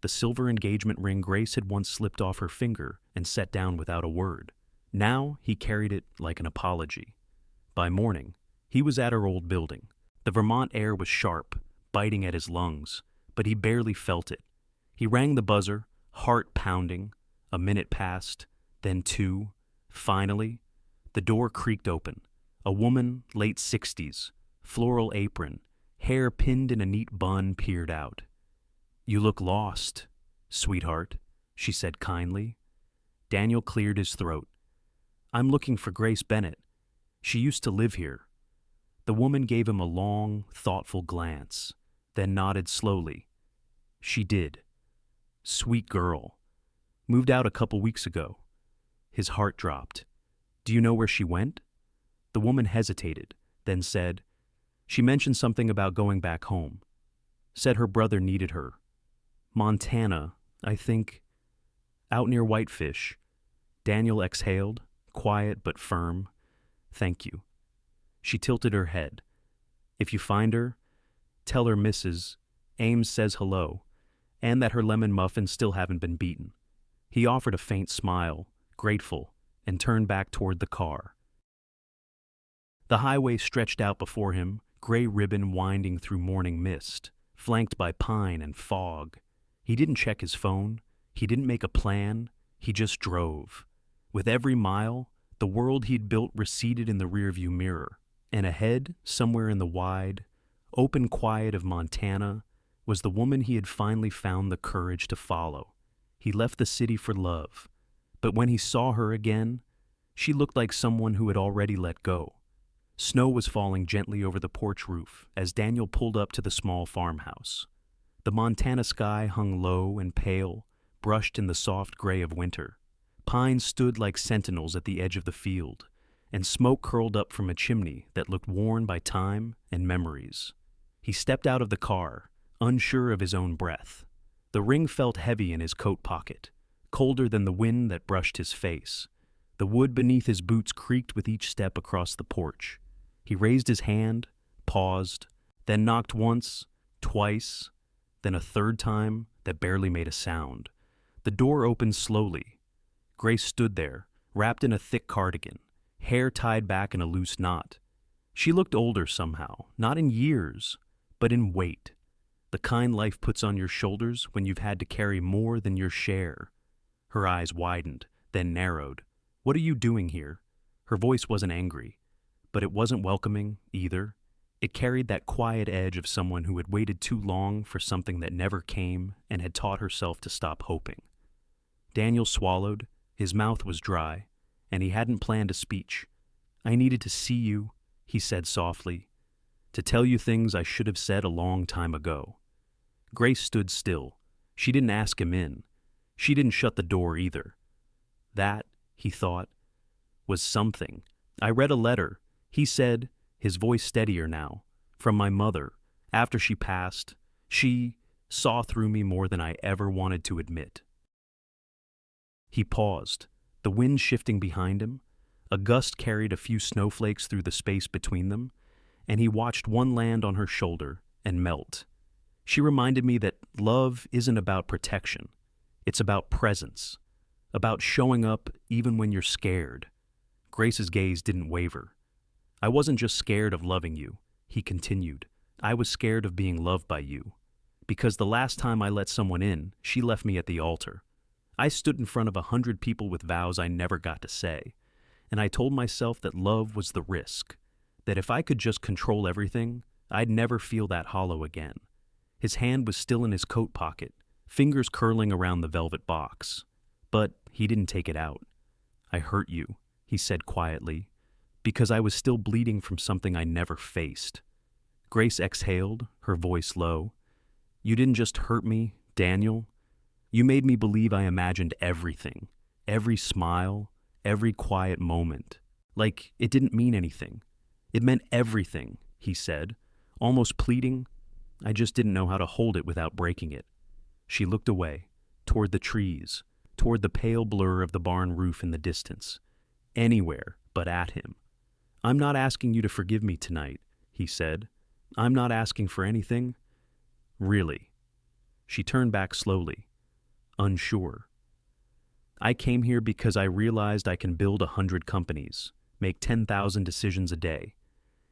[SPEAKER 1] the silver engagement ring Grace had once slipped off her finger and set down without a word. Now he carried it like an apology. By morning, he was at her old building. The Vermont air was sharp, biting at his lungs, but he barely felt it. He rang the buzzer, heart pounding. A minute passed, then 2. Finally, the door creaked open. A woman, late 60s, floral apron, hair pinned in a neat bun, peered out. "You look lost, sweetheart," she said kindly. Daniel cleared his throat. "I'm looking for Grace Bennett. She used to live here." The woman gave him a long, thoughtful glance, then nodded slowly. "She did. Sweet girl. Moved out a couple weeks ago." His heart dropped. "Do you know where she went?" The woman hesitated, then said, "She mentioned something about going back home. Said her brother needed her. Montana, I think. Out near Whitefish." Daniel exhaled, quiet but firm. "Thank you." She tilted her head. "If you find her, tell her Mrs. Ames says hello, and that her lemon muffins still haven't been beaten." He offered a faint smile, grateful, and turned back toward the car. The highway stretched out before him, gray ribbon winding through morning mist. flanked by pine and fog. He didn't check his phone. He didn't make a plan. He just drove. With every mile, the world he'd built receded in the rearview mirror, and ahead, somewhere in the wide, open quiet of Montana, was the woman he had finally found the courage to follow. He left the city for love, but when he saw her again, she looked like someone who had already let go. Snow was falling gently over the porch roof as Daniel pulled up to the small farmhouse. The Montana sky hung low and pale, brushed in the soft gray of winter. Pines stood like sentinels at the edge of the field, and smoke curled up from a chimney that looked worn by time and memories. He stepped out of the car, unsure of his own breath. The ring felt heavy in his coat pocket, colder than the wind that brushed his face. The wood beneath his boots creaked with each step across the porch. He raised his hand, paused, then knocked once, twice, then a third time that barely made a sound. The door opened slowly. Grace stood there, wrapped in a thick cardigan, hair tied back in a loose knot. She looked older somehow, not in years, but in weight. The kind life puts on your shoulders when you've had to carry more than your share. Her eyes widened, then narrowed. "What are you doing here?" Her voice wasn't angry, but it wasn't welcoming either. It carried that quiet edge of someone who had waited too long for something that never came and had taught herself to stop hoping. Daniel swallowed. His mouth was dry, and he hadn't planned a speech. "I needed to see you," he said softly, "to tell you things I should have said a long time ago." Grace stood still. She didn't ask him in. She didn't shut the door either. That, he thought, was something. "I read a letter," he said, his voice steadier now, "from my mother. After she passed, she saw through me more than I ever wanted to admit." He paused, the wind shifting behind him. A gust carried a few snowflakes through the space between them, and he watched one land on her shoulder and melt. She reminded me that love isn't about protection. It's about presence, about showing up even when you're scared. Grace's gaze didn't waver. "I wasn't just scared of loving you," he continued. "I was scared of being loved by you. Because the last time I let someone in, she left me at the altar. I stood in front of 100 people with vows I never got to say, and I told myself that love was the risk, that if I could just control everything, I'd never feel that hollow again." His hand was still in his coat pocket, fingers curling around the velvet box. But he didn't take it out. "I hurt you," he said quietly, "because I was still bleeding from something I never faced." Grace exhaled, her voice low. "You didn't just hurt me, Daniel. You made me believe I imagined everything, every smile, every quiet moment. Like it didn't mean anything. It meant everything," he said, almost pleading. "I just didn't know how to hold it without breaking it." She looked away, toward the trees, toward the pale blur of the barn roof in the distance. Anywhere but at him. "I'm not asking you to forgive me tonight," he said. "I'm not asking for anything. Really." She turned back slowly, unsure. "I came here because I realized I can build 100 companies, make 10,000 decisions a day,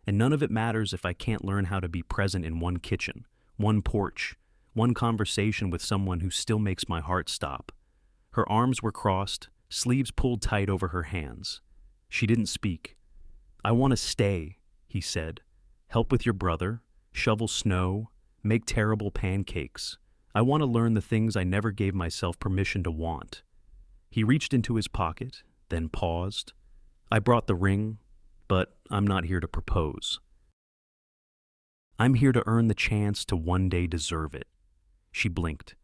[SPEAKER 1] and none of it matters if I can't learn how to be present in one kitchen, one porch, one conversation with someone who still makes my heart stop." Her arms were crossed, sleeves pulled tight over her hands. She didn't speak. "I want to stay," he said. "Help with your brother, shovel snow, make terrible pancakes. I want to learn the things I never gave myself permission to want." He reached into his pocket, then paused. "I brought the ring, but I'm not here to propose. I'm here to earn the chance to one day deserve it." She blinked.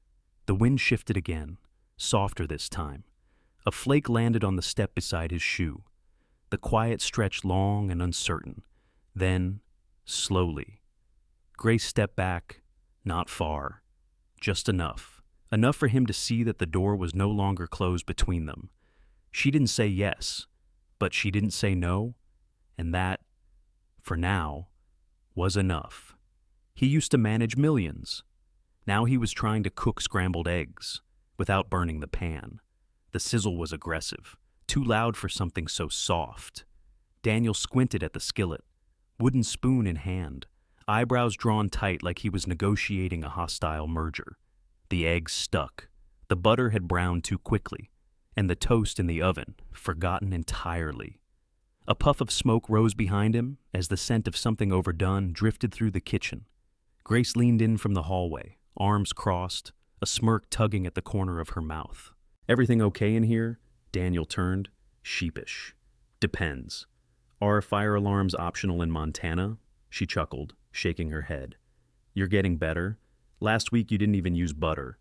[SPEAKER 1] The wind shifted again, softer this time. A flake landed on the step beside his shoe. The quiet stretched long and uncertain. Then, slowly, Grace stepped back, not far. Just enough. Enough for him to see that the door was no longer closed between them. She didn't say yes, but she didn't say no, and that, for now, was enough. He used to manage millions. Now he was trying to cook scrambled eggs, without burning the pan. The sizzle was aggressive, too loud for something so soft. Daniel squinted at the skillet, wooden spoon in hand, eyebrows drawn tight like he was negotiating a hostile merger. The eggs stuck. The butter had browned too quickly, and the toast in the oven forgotten entirely. A puff of smoke rose behind him as the scent of something overdone drifted through the kitchen. Grace leaned in from the hallway, arms crossed, a smirk tugging at the corner of her mouth. "Everything okay in here?" Daniel turned, sheepish. "Depends. Are fire alarms optional in Montana?" She chuckled, shaking her head. "You're getting better. Last week you didn't even use butter."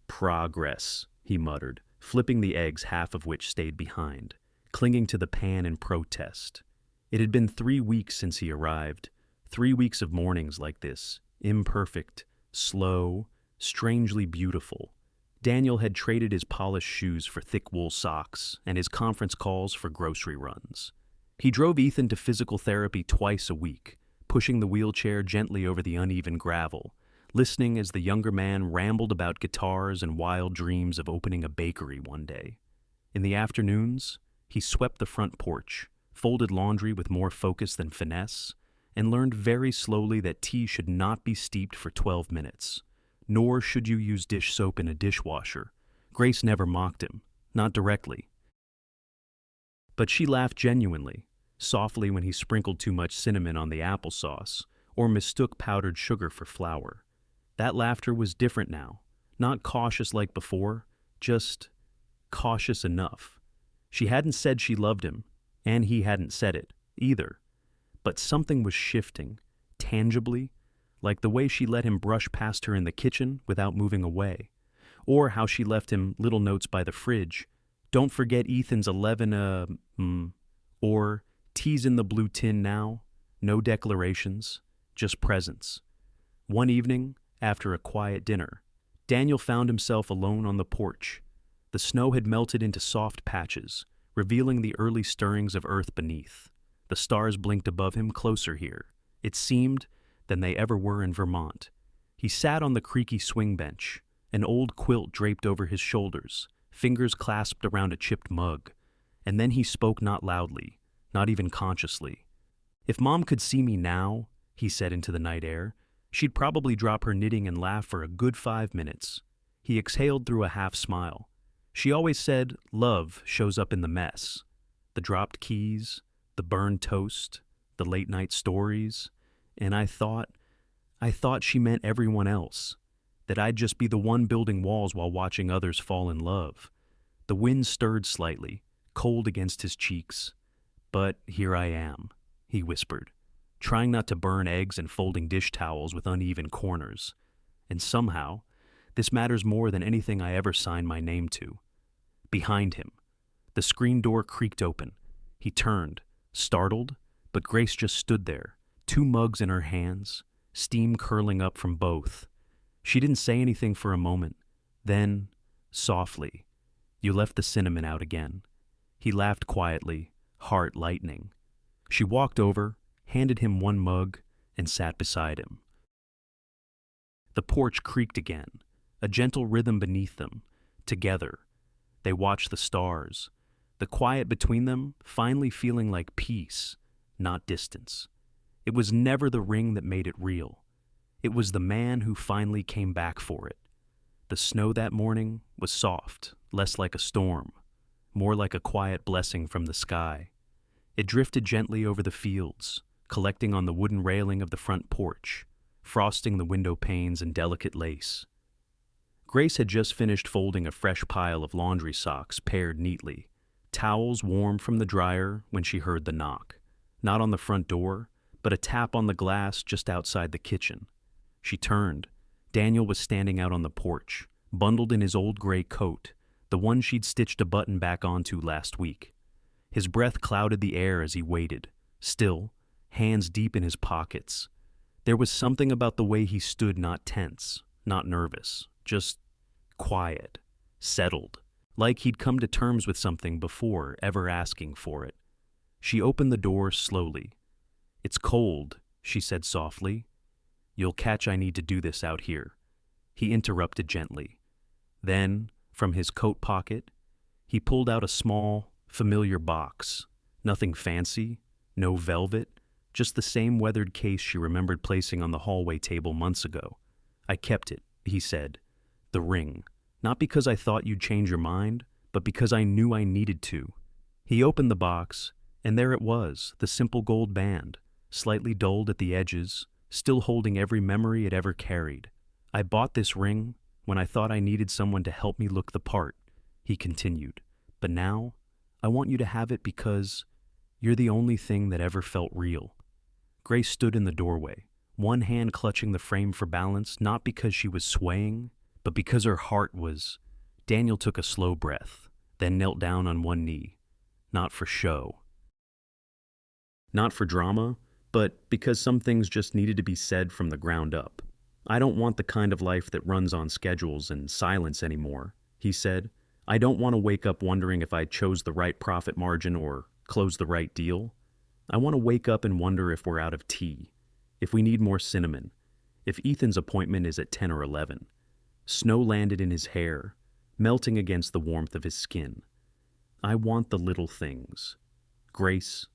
[SPEAKER 1] "Progress," he muttered, flipping the eggs, half of which stayed behind, clinging to the pan in protest. It had been 3 weeks since he arrived, 3 weeks of mornings like this, imperfect, slow, strangely beautiful. Daniel had traded his polished shoes for thick wool socks and his conference calls for grocery runs. He drove Ethan to physical therapy twice a week, pushing the wheelchair gently over the uneven gravel, listening as the younger man rambled about guitars and wild dreams of opening a bakery one day. In the afternoons, he swept the front porch, folded laundry with more focus than finesse, and learned very slowly that tea should not be steeped for 12 minutes, nor should you use dish soap in a dishwasher. Grace never mocked him, not directly. But she laughed genuinely, softly when he sprinkled too much cinnamon on the applesauce, or mistook powdered sugar for flour. That laughter was different now, not cautious like before, just cautious enough. She hadn't said she loved him, and he hadn't said it, either. But something was shifting, tangibly, like the way she let him brush past her in the kitchen without moving away, or how she left him little notes by the fridge. "Don't forget Ethan's 11, or tea's in the blue tin now." No declarations, just presence. One evening, after a quiet dinner, Daniel found himself alone on the porch. The snow had melted into soft patches, revealing the early stirrings of earth beneath. The stars blinked above him, closer here, it seemed, than they ever were in Vermont. He sat on the creaky swing bench, an old quilt draped over his shoulders, fingers clasped around a chipped mug, and then he spoke, not loudly, not even consciously. "If Mom could see me now," he said into the night air, "she'd probably drop her knitting and laugh for a good 5 minutes." He exhaled through a half smile. "She always said love shows up in the mess. The dropped keys, the burned toast, the late night stories, and I thought she meant everyone else, that I'd just be the one building walls while watching others fall in love." The wind stirred slightly, cold against his cheeks. "But here I am," he whispered, trying not to burn eggs and folding dish towels with uneven corners. "And somehow, this matters more than anything I ever signed my name to." Behind him, the screen door creaked open. He turned, startled, but Grace just stood there, 2 mugs in her hands, steam curling up from both. She didn't say anything for a moment. Then, softly, "You left the cinnamon out again." He laughed quietly, heart lightening. She walked over, handed him 1 mug, and sat beside him. The porch creaked again, a gentle rhythm beneath them. Together, they watched the stars, the quiet between them finally feeling like peace, not distance. It was never the ring that made it real. It was the man who finally came back for it. The snow that morning was soft, less like a storm, more like a quiet blessing from the sky. It drifted gently over the fields, collecting on the wooden railing of the front porch, frosting the window panes in delicate lace. Grace had just finished folding a fresh pile of laundry socks paired neatly, towels warm from the dryer, when she heard the knock. Not on the front door, but a tap on the glass just outside the kitchen. She turned. Daniel was standing out on the porch, bundled in his old gray coat, the one she'd stitched a button back onto last week. His breath clouded the air as he waited, still, hands deep in his pockets. There was something about the way he stood, not tense, not nervous, just quiet, settled, like he'd come to terms with something before ever asking for it. She opened the door slowly. "It's cold," she said softly. "You'll catch I need to do this out here." He interrupted gently. Then, from his coat pocket, he pulled out a small, familiar box. Nothing fancy, no velvet, just the same weathered case she remembered placing on the hallway table months ago. "I kept it," he said. "The ring. Not because I thought you'd change your mind, but because I knew I needed to." He opened the box, and there it was, the simple gold band, slightly dulled at the edges, still holding every memory it ever carried. "I bought this ring when I thought I needed someone to help me look the part," he continued. "But now, I want you to have it because you're the only thing that ever felt real." Grace stood in the doorway, one hand clutching the frame for balance, not because she was swaying, but because her heart was. Daniel took a slow breath, then knelt down on one knee. Not for show. Not for drama, but because some things just needed to be said from the ground up. "I don't want the kind of life that runs on schedules and silence anymore," he said. "I don't want to wake up wondering if I chose the right profit margin or closed the right deal. I want to wake up and wonder if we're out of tea, if we need more cinnamon, if Ethan's appointment is at 10 or 11. Snow landed in his hair, melting against the warmth of his skin. I want the little things. Grace,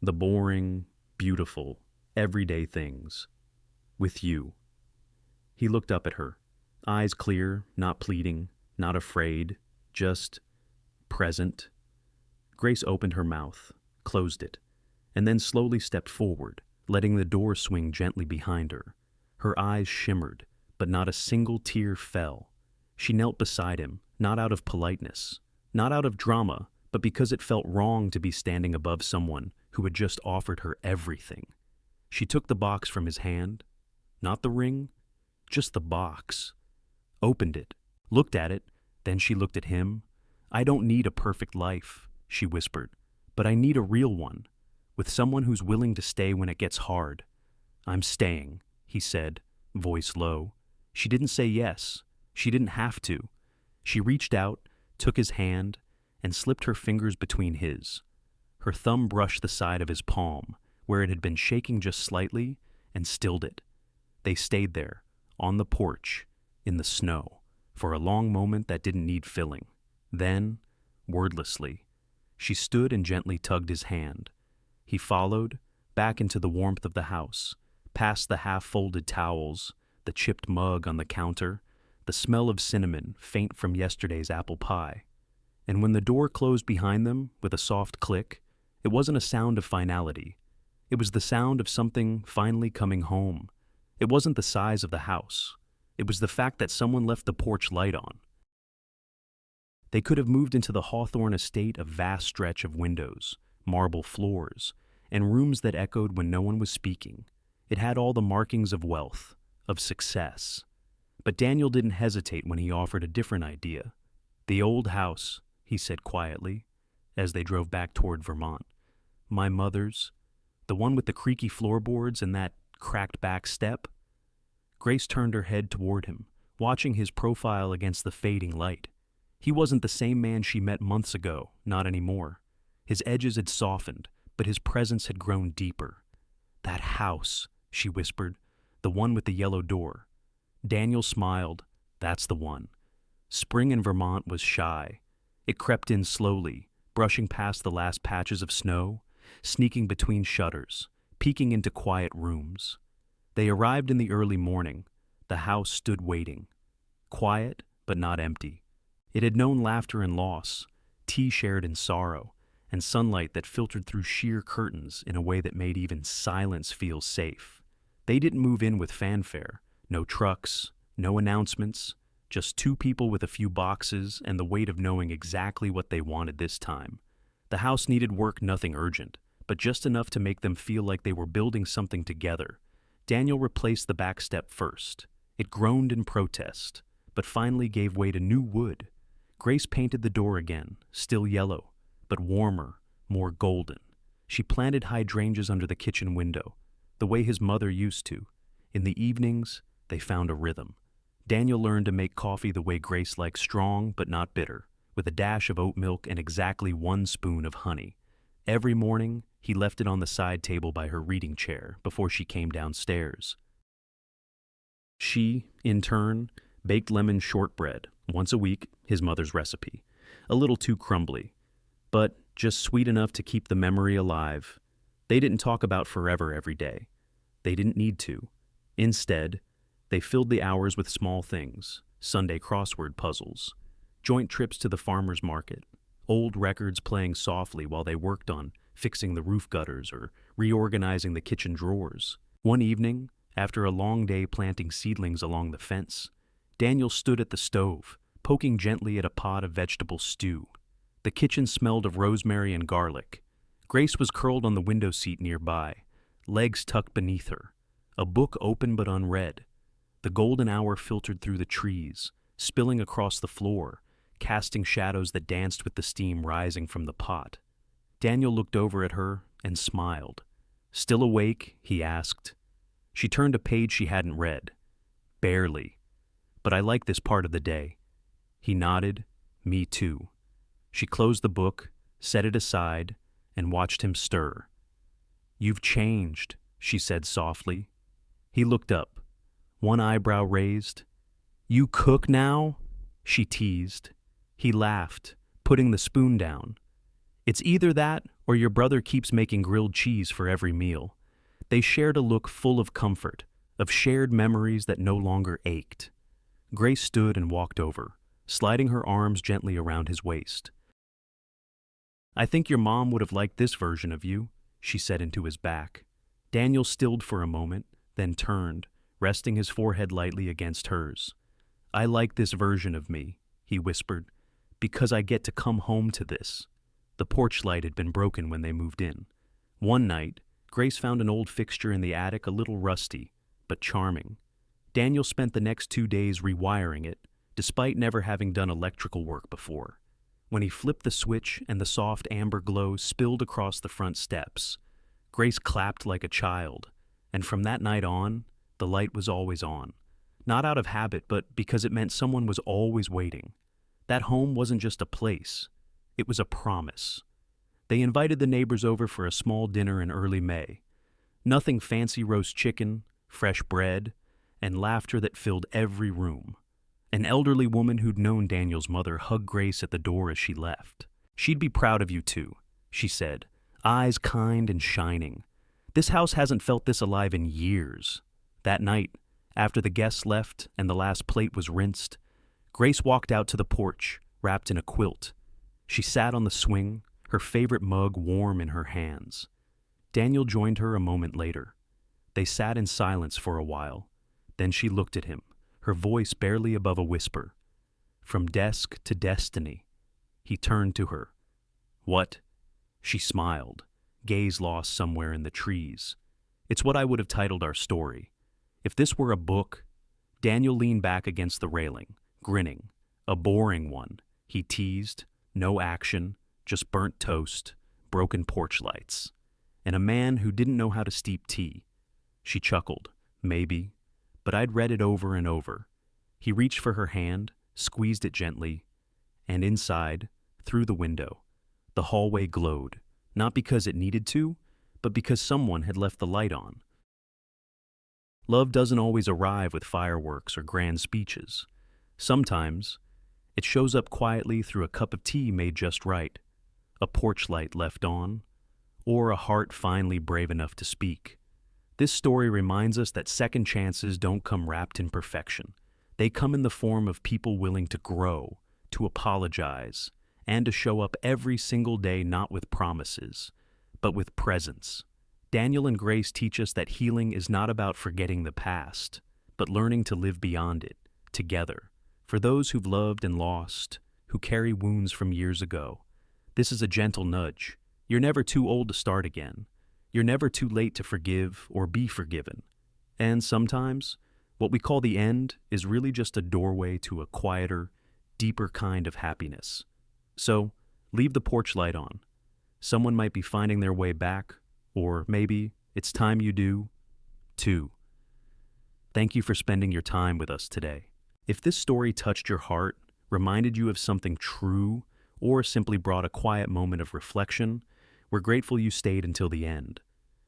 [SPEAKER 1] the boring, beautiful, everyday things. With you." He looked up at her, eyes clear, not pleading, not afraid, just present. Grace opened her mouth, closed it, and then slowly stepped forward, letting the door swing gently behind her. Her eyes shimmered, but not a single tear fell. She knelt beside him, not out of politeness, not out of drama, but because it felt wrong to be standing above someone who had just offered her everything. She took the box from his hand, not the ring, just the box, opened it, looked at it, then she looked at him. "I don't need a perfect life," she whispered, "but I need a real one, with someone who's willing to stay when it gets hard." "I'm staying," he said, voice low. She didn't say yes. She didn't have to. She reached out, took his hand, and slipped her fingers between his. Her thumb brushed the side of his palm, where it had been shaking just slightly, and stilled it. They stayed there, on the porch, in the snow, for a long moment that didn't need filling. Then, wordlessly, she stood and gently tugged his hand. He followed, back into the warmth of the house, past the half-folded towels, the chipped mug on the counter, the smell of cinnamon faint from yesterday's apple pie. And when the door closed behind them with a soft click, it wasn't a sound of finality. It was the sound of something finally coming home. It wasn't the size of the house. It was the fact that someone left the porch light on. They could have moved into the Hawthorne estate, a vast stretch of windows, marble floors, and rooms that echoed when no one was speaking. It had all the markings of wealth, of success. But Daniel didn't hesitate when he offered a different idea. "The old house," he said quietly, as they drove back toward Vermont. "My mother's, the one with the creaky floorboards and that cracked back step." Grace turned her head toward him, watching his profile against the fading light. He wasn't the same man she met months ago, not anymore. His edges had softened, but his presence had grown deeper. "That house," she whispered, "the one with the yellow door." Daniel smiled. "That's the one." Spring in Vermont was shy. It crept in slowly, brushing past the last patches of snow, sneaking between shutters, peeking into quiet rooms. They arrived in the early morning. The house stood waiting. Quiet, but not empty. It had known laughter and loss, tea shared in sorrow, and sunlight that filtered through sheer curtains in a way that made even silence feel safe. They didn't move in with fanfare. No trucks, no announcements, just two people with a few boxes and the weight of knowing exactly what they wanted this time. The house needed work, nothing urgent, but just enough to make them feel like they were building something together. Daniel replaced the back step first. It groaned in protest, but finally gave way to new wood. Grace painted the door again, still yellow, but warmer, more golden. She planted hydrangeas under the kitchen window, the way his mother used to. In the evenings, they found a rhythm. Daniel learned to make coffee the way Grace liked, strong but not bitter, with a dash of oat milk and exactly 1 spoon of honey. Every morning, he left it on the side table by her reading chair before she came downstairs. She, in turn, baked lemon shortbread once a week, his mother's recipe. A little too crumbly, but just sweet enough to keep the memory alive. They didn't talk about forever every day. They didn't need to. Instead, they filled the hours with small things, Sunday crossword puzzles, joint trips to the farmer's market, old records playing softly while they worked on fixing the roof gutters or reorganizing the kitchen drawers. One evening, after a long day planting seedlings along the fence, Daniel stood at the stove, poking gently at a pot of vegetable stew. The kitchen smelled of rosemary and garlic. Grace was curled on the window seat nearby, legs tucked beneath her, a book open but unread. The golden hour filtered through the trees, spilling across the floor, casting shadows that danced with the steam rising from the pot. Daniel looked over at her and smiled. "Still awake?" he asked. She turned a page she hadn't read. "Barely. But I like this part of the day." He nodded. "Me too." She closed the book, set it aside, and watched him stir. "You've changed," she said softly. He looked up, one eyebrow raised. "You cook now?" she teased. He laughed, putting the spoon down. "It's either that or your brother keeps making grilled cheese for every meal." They shared a look full of comfort, of shared memories that no longer ached. Grace stood and walked over, sliding her arms gently around his waist. "I think your mom would have liked this version of you," she said into his back. Daniel stilled for a moment, then turned, resting his forehead lightly against hers. "I like this version of me," he whispered, "because I get to come home to this." The porch light had been broken when they moved in. One night, Grace found an old fixture in the attic a little rusty, but charming. Daniel spent the next 2 days rewiring it, despite never having done electrical work before. When he flipped the switch and the soft amber glow spilled across the front steps, Grace clapped like a child, and from that night on, the light was always on. Not out of habit, but because it meant someone was always waiting. That home wasn't just a place, it was a promise. They invited the neighbors over for a small dinner in early May. Nothing fancy: roast chicken, fresh bread, and laughter that filled every room. An elderly woman who'd known Daniel's mother hugged Grace at the door as she left. "She'd be proud of you too," she said, eyes kind and shining. "This house hasn't felt this alive in years." That night, after the guests left and the last plate was rinsed, Grace walked out to the porch, wrapped in a quilt. She sat on the swing, her favorite mug warm in her hands. Daniel joined her a moment later. They sat in silence for a while. Then she looked at him, her voice barely above a whisper. "From desk to destiny." He turned to her. "What?" She smiled, gaze lost somewhere in the trees. "It's what I would have titled our story. If this were a book." Daniel leaned back against the railing, grinning. "A boring one," he teased. "No action, just burnt toast, broken porch lights, and a man who didn't know how to steep tea." She chuckled. "Maybe, but I'd read it over and over." He reached for her hand, squeezed it gently, and inside, through the window, the hallway glowed, not because it needed to, but because someone had left the light on. Love doesn't always arrive with fireworks or grand speeches. Sometimes, it shows up quietly through a cup of tea made just right, a porch light left on, or a heart finally brave enough to speak. This story reminds us that second chances don't come wrapped in perfection. They come in the form of people willing to grow, to apologize, and to show up every single day not with promises, but with presence. Daniel and Grace teach us that healing is not about forgetting the past, but learning to live beyond it, together. For those who've loved and lost, who carry wounds from years ago, this is a gentle nudge. You're never too old to start again. You're never too late to forgive or be forgiven. And sometimes, what we call the end is really just a doorway to a quieter, deeper kind of happiness. So, leave the porch light on. Someone might be finding their way back, or maybe it's time you do, too. Thank you for spending your time with us today. If this story touched your heart, reminded you of something true, or simply brought a quiet moment of reflection, we're grateful you stayed until the end.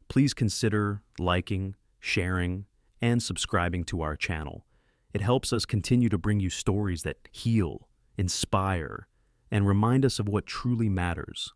[SPEAKER 1] Please consider liking, sharing, and subscribing to our channel. It helps us continue to bring you stories that heal, inspire, and remind us of what truly matters.